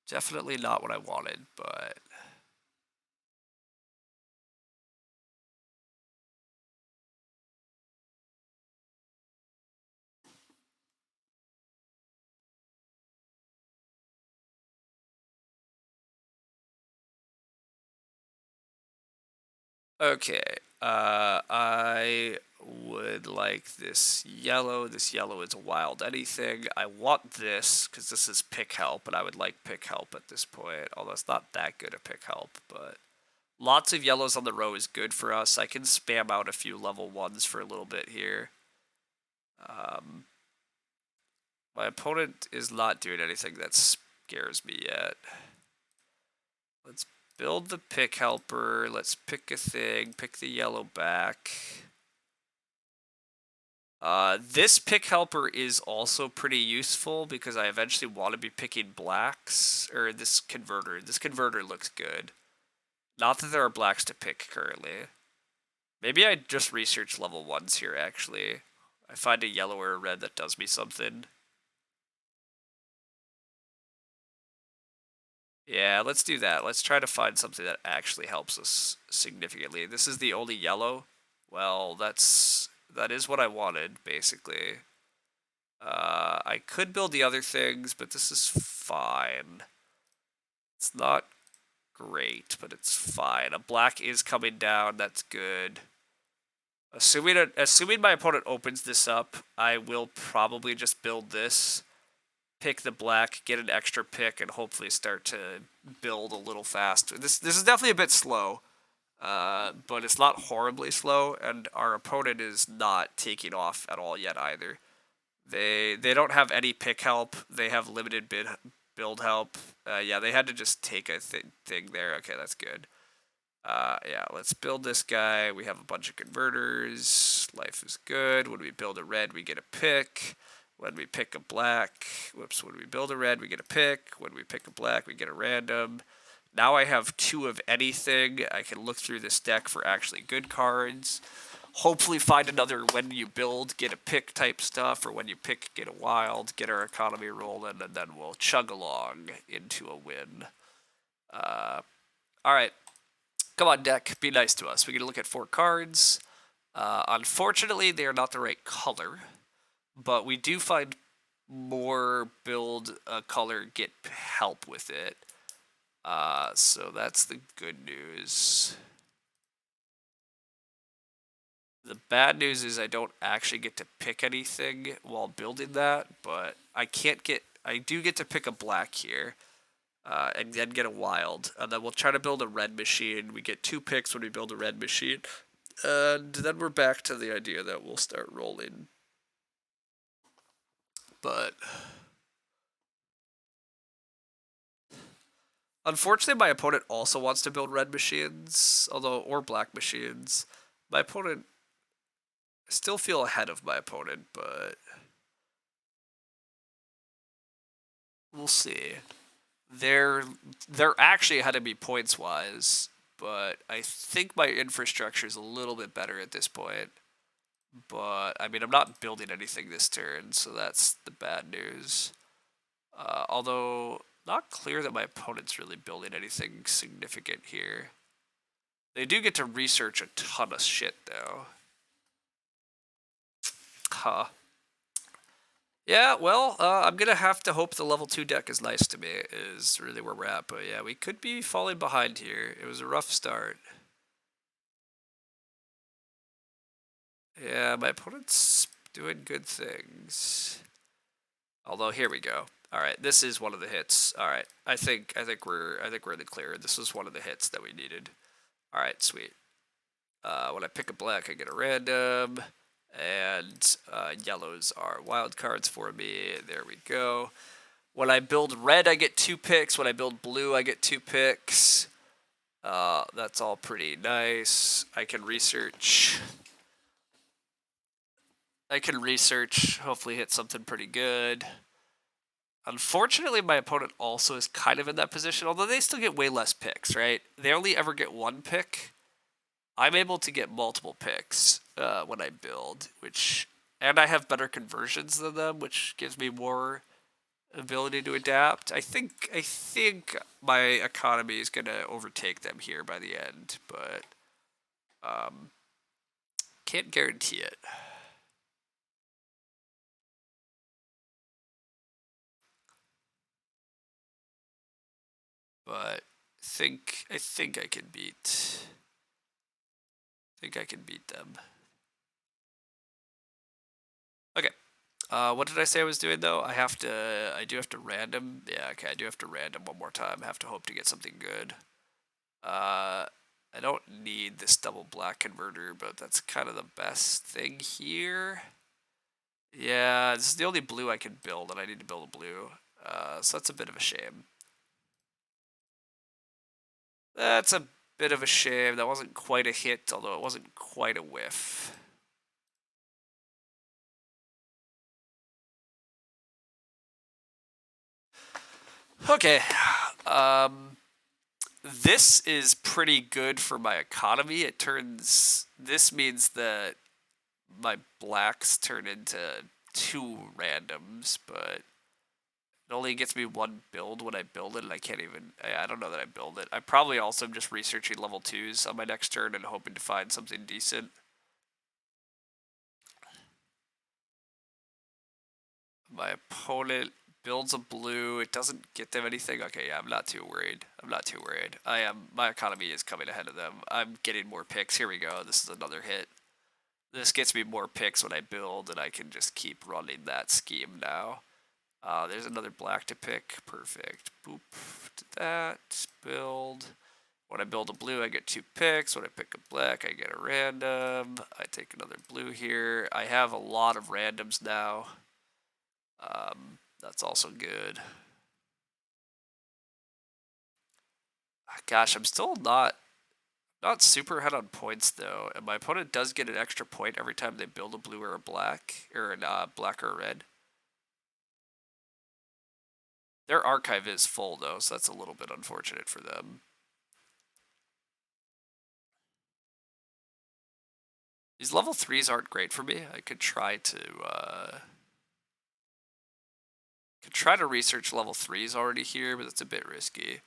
S1: Definitely not what I wanted, but okay. I would like this yellow. This yellow is a wild anything. I want this because this is pick help, and I would like pick help at this point. Although it's not that good at pick help, but lots of yellows on the row is good for us. I can spam out a few level 1s for a little bit here. My opponent is not doing anything that scares me yet. Let's build the pick helper. Let's pick a thing. Pick the yellow back. This pick helper is also pretty useful because I eventually want to be picking blacks. Or this converter. This converter looks good. Not that there are blacks to pick currently. Maybe I just research level 1s here, actually. I find a yellow or a red that does me something. Yeah, let's do that. Let's try to find something that actually helps us significantly. This is the only yellow. Well, that is what I wanted, basically. I could build the other things, but this is fine. It's not great, but it's fine. A black is coming down. That's good. Assuming my opponent opens this up, I will probably just build this, pick the black, get an extra pick, and hopefully start to build a little faster. This is definitely a bit slow, but it's not horribly slow, and our opponent is not taking off at all yet either. They don't have any pick help. They have limited build help. Yeah, they had to just take a thing there. Okay, that's good. Yeah, let's build this guy. We have a bunch of converters. Life is good. When we build a red, we get a pick. When we pick a black, when we build a red, we get a pick. When we pick a black, we get a random. Now I have 2 of anything. I can look through this deck for actually good cards. Hopefully find another when you build, get a pick type stuff, or when you pick, get a wild, get our economy rolling, and then we'll chug along into a win. Alright. Come on, deck. Be nice to us. We get to look at 4 cards. Unfortunately, they are not the right color, but we do find more build color get help with it. So that's the good news. The bad news is I don't actually get to pick anything while building that, but I do get to pick a black here. And then get a wild. And then we'll try to build a red machine. We get 2 picks when we build a red machine. And then we're back to the idea that we'll start rolling. But unfortunately, my opponent also wants to build red machines, or black machines. My opponent, I still feel ahead of my opponent, but we'll see. They're actually ahead of me points wise, but I think my infrastructure is a little bit better at this point. But I mean, I'm not building anything this turn, so that's the bad news. Although not clear that my opponent's really building anything significant here. They do get to research a ton of shit though. Huh. Yeah, well, I'm gonna have to hope the level 2 deck is nice to me, is really where we're at. But yeah, we could be falling behind here. It was a rough start. Yeah, my opponent's doing good things. Although here we go. All right, this is one of the hits. All right, I think we're in the clear. This was one of the hits that we needed. All right, sweet. When I pick a black, I get a random, and yellows are wild cards for me. There we go. When I build red, I get 2 picks. When I build blue, I get 2 picks. That's all pretty nice. I can research. Hopefully hit something pretty good. Unfortunately, my opponent also is kind of in that position, although they still get way less picks, right? They only ever get one pick. I'm able to get multiple picks when I build, and I have better conversions than them, which gives me more ability to adapt. I think my economy is gonna overtake them here by the end, but can't guarantee it. But I think I can beat. I think I can beat them. Okay. What did I say I was doing though? I do have to random. Yeah, okay, I do have to random one more time. I have to hope to get something good. I don't need this double black converter, but that's kind of the best thing here. Yeah, this is the only blue I can build, and I need to build a blue. So that's a bit of a shame. That's a bit of a shame. That wasn't quite a hit, although it wasn't quite a whiff. Okay. This is pretty good for my economy. This means that my blacks turn into two randoms, but it only gets me one build when I build it, and I don't know that I build it. I probably also am just researching level 2s on my next turn and hoping to find something decent. My opponent builds a blue. It doesn't get them anything. Okay, yeah, I'm not too worried. My economy is coming ahead of them. I'm getting more picks. Here we go. This is another hit. This gets me more picks when I build, and I can just keep running that scheme now. There's another black to pick. Perfect. Boop. Did that. Build. When I build a blue, I get 2 picks. When I pick a black, I get a random. I take another blue here. I have a lot of randoms now. That's also good. Gosh, I'm still not super ahead on points though, and my opponent does get an extra point every time they build a blue or a black, or a black or a red. Their archive is full though, so that's a little bit unfortunate for them. These level 3s aren't great for me. I could try to research level 3s already here, but it's a bit risky.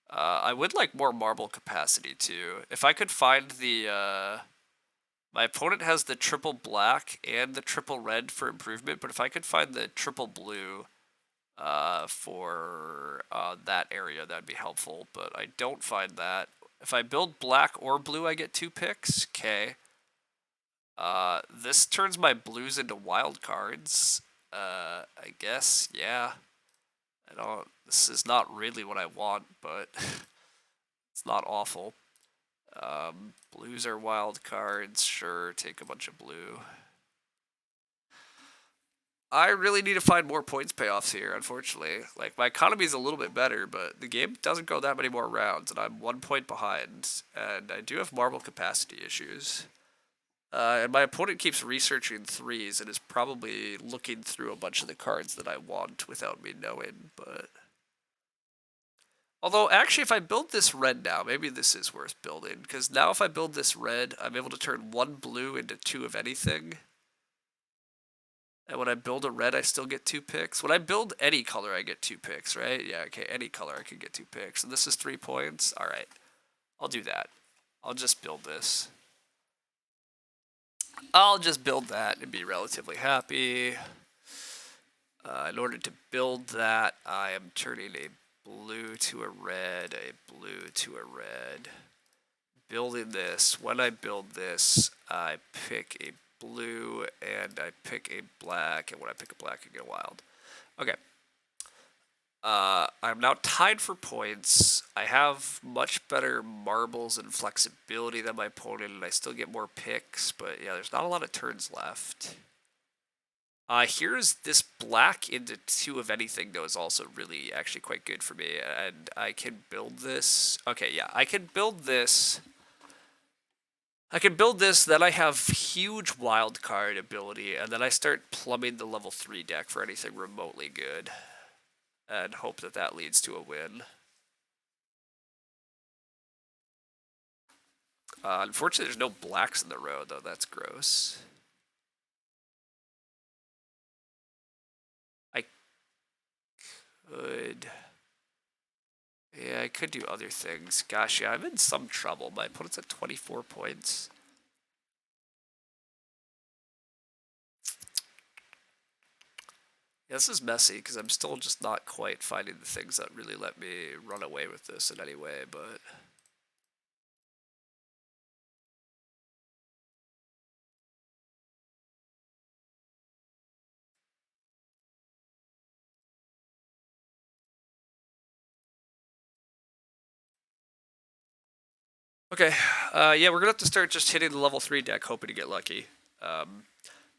S1: I would like more marble capacity too. If I could find my opponent has the triple black and the triple red for improvement, but if I could find the triple blue for that area, that'd be helpful. But I don't find that. If I build black or blue, I get 2 picks. Okay. This turns my blues into wild cards. I guess, yeah. This is not really what I want, but it's not awful. Blues are wild cards. Sure, take a bunch of blue. I really need to find more points payoffs here, unfortunately. Like, my economy is a little bit better, but the game doesn't go that many more rounds, and I'm 1 point behind. And I do have marble capacity issues. And my opponent keeps researching 3s and is probably looking through a bunch of the cards that I want without me knowing, but... Although, actually, if I build this red now, maybe this is worth building, because now if I build this red, I'm able to turn 1 blue into 2 of anything. And when I build a red, I still get 2 picks. When I build any color, I get 2 picks, right? Yeah, okay, any color I can get 2 picks. And this is 3 points. Alright, I'll do that. I'll just build this. I'll just build that and be relatively happy. In order to build that, I am turning a blue to a red, building this. When I build this, I pick a blue and I pick a black, and when I pick a black, I get a wild. Okay. I'm now tied for points. I have much better marbles and flexibility than my opponent, and I still get more picks, but yeah, there's not a lot of turns left. Here's this black into 2 of anything, though, is also really actually quite good for me, and I can build this. Okay, yeah, I can build this. Then I have huge wild card ability, and then I start plumbing the level 3 deck for anything remotely good. and hope that that leads to a win. Unfortunately, there's no blacks in the row, though. That's gross. I could... Yeah, I could do other things. Gosh, yeah, I'm in some trouble. My opponent's at 24 points. Yeah, this is messy, because I'm still just not quite finding the things that really let me run away with this in any way, but... Okay, yeah, we're gonna have to start just hitting the level 3 deck, hoping to get lucky.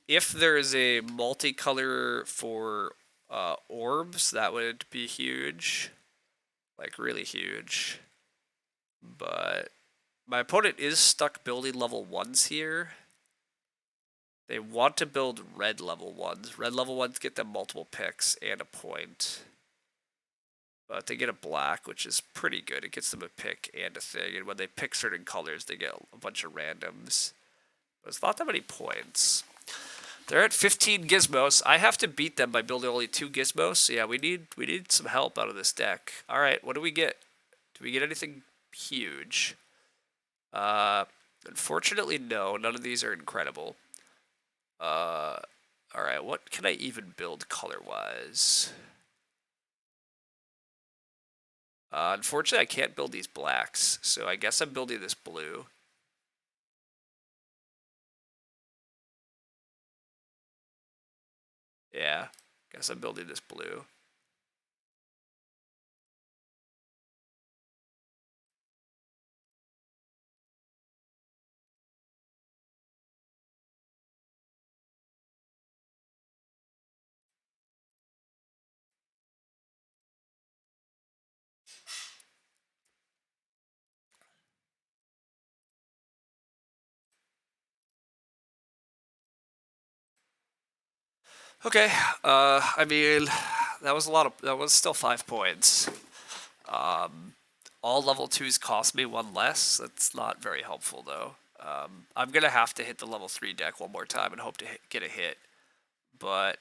S1: If there is a multicolor for orbs, that would be huge. Like, really huge. But my opponent is stuck building level 1s here. They want to build red level 1s. Red level 1s get them multiple picks and a point. But they get a black, which is pretty good. It gets them a pick and a thing. And when they pick certain colors, they get a bunch of randoms. But it's not that many points. They're at 15 gizmos. I have to beat them by building only 2 gizmos. So yeah, we need some help out of this deck. All right, what do we get? Do we get anything huge? Unfortunately, no. None of these are incredible. All right, what can I even build color-wise? Unfortunately, I can't build these blacks, so I guess I'm building this blue. Yeah, guess I'm building this blue. Okay, I mean, that was still 5 points. All level 2s cost me 1 less. That's not very helpful, though. I'm going to have to hit the level 3 deck one more time and hope to get a hit. But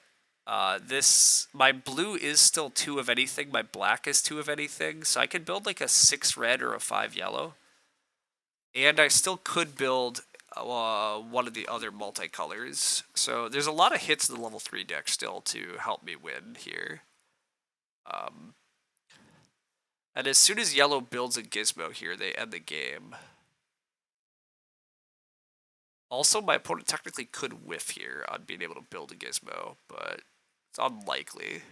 S1: my blue is still 2 of anything. My black is 2 of anything. So I could build like a 6 red or a 5 yellow. And I still could build one of the other multicolors. So there's a lot of hits in the level 3 deck still to help me win here. And as soon as yellow builds a gizmo here, they end the game. Also, my opponent technically could whiff here on being able to build a gizmo, but it's unlikely.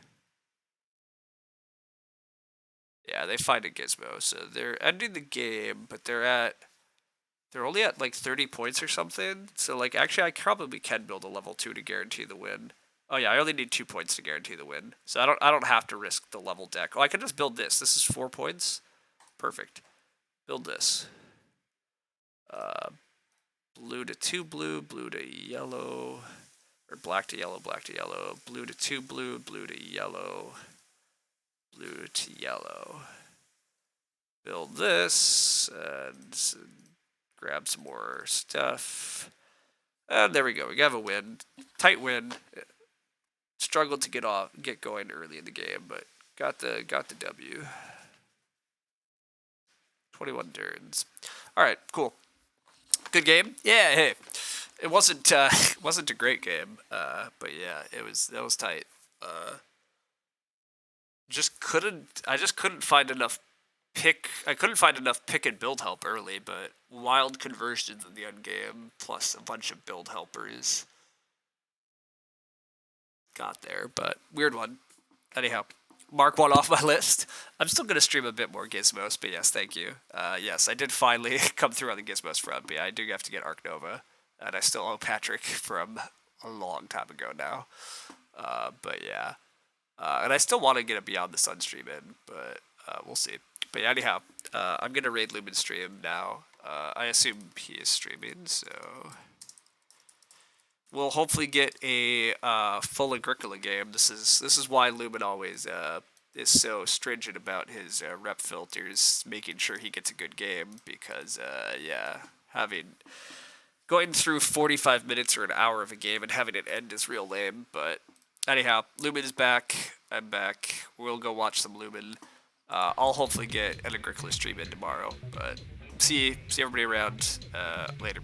S1: Yeah, they find a gizmo, so they're ending the game, but they're only at like 30 points or something. So like actually I probably can build a level 2 to guarantee the win. Oh yeah, I only need 2 points to guarantee the win. So I don't have to risk the level deck. Oh, I can just build this. This is 4 points. Perfect. Build this. Blue to 2 blue, blue to yellow, or black to yellow, black to yellow, blue to 2 blue, blue to yellow, blue to yellow. Build this and grab some more stuff. And there we go. We have a win. Tight win. Struggled to get going early in the game, but got the W. 21 turns. All right, cool. Good game. Yeah, hey. It wasn't wasn't a great game, but yeah, that was tight. I just couldn't find enough I couldn't find enough pick and build help early, but wild conversions in the end game plus a bunch of build helpers got there, but weird one. Anyhow, mark one off my list. I'm still going to stream a bit more Gizmos, but yes, thank you. Yes, I did finally come through on the Gizmos front, but yeah, I do have to get Arc Nova, and I still owe Patrick from a long time ago now. But yeah, and I still want to get a Beyond the Sun stream in, but we'll see. But yeah, anyhow, I'm going to raid Lumen stream now. I assume he is streaming, so we'll hopefully get a full Agricola game. This is why Lumen always is so stringent about his rep filters, making sure he gets a good game because, yeah, having going through 45 minutes or an hour of a game and having it end is real lame. But anyhow, Lumen is back. I'm back. We'll go watch some Lumen. I'll hopefully get an Agricola stream in tomorrow. But see everybody around later.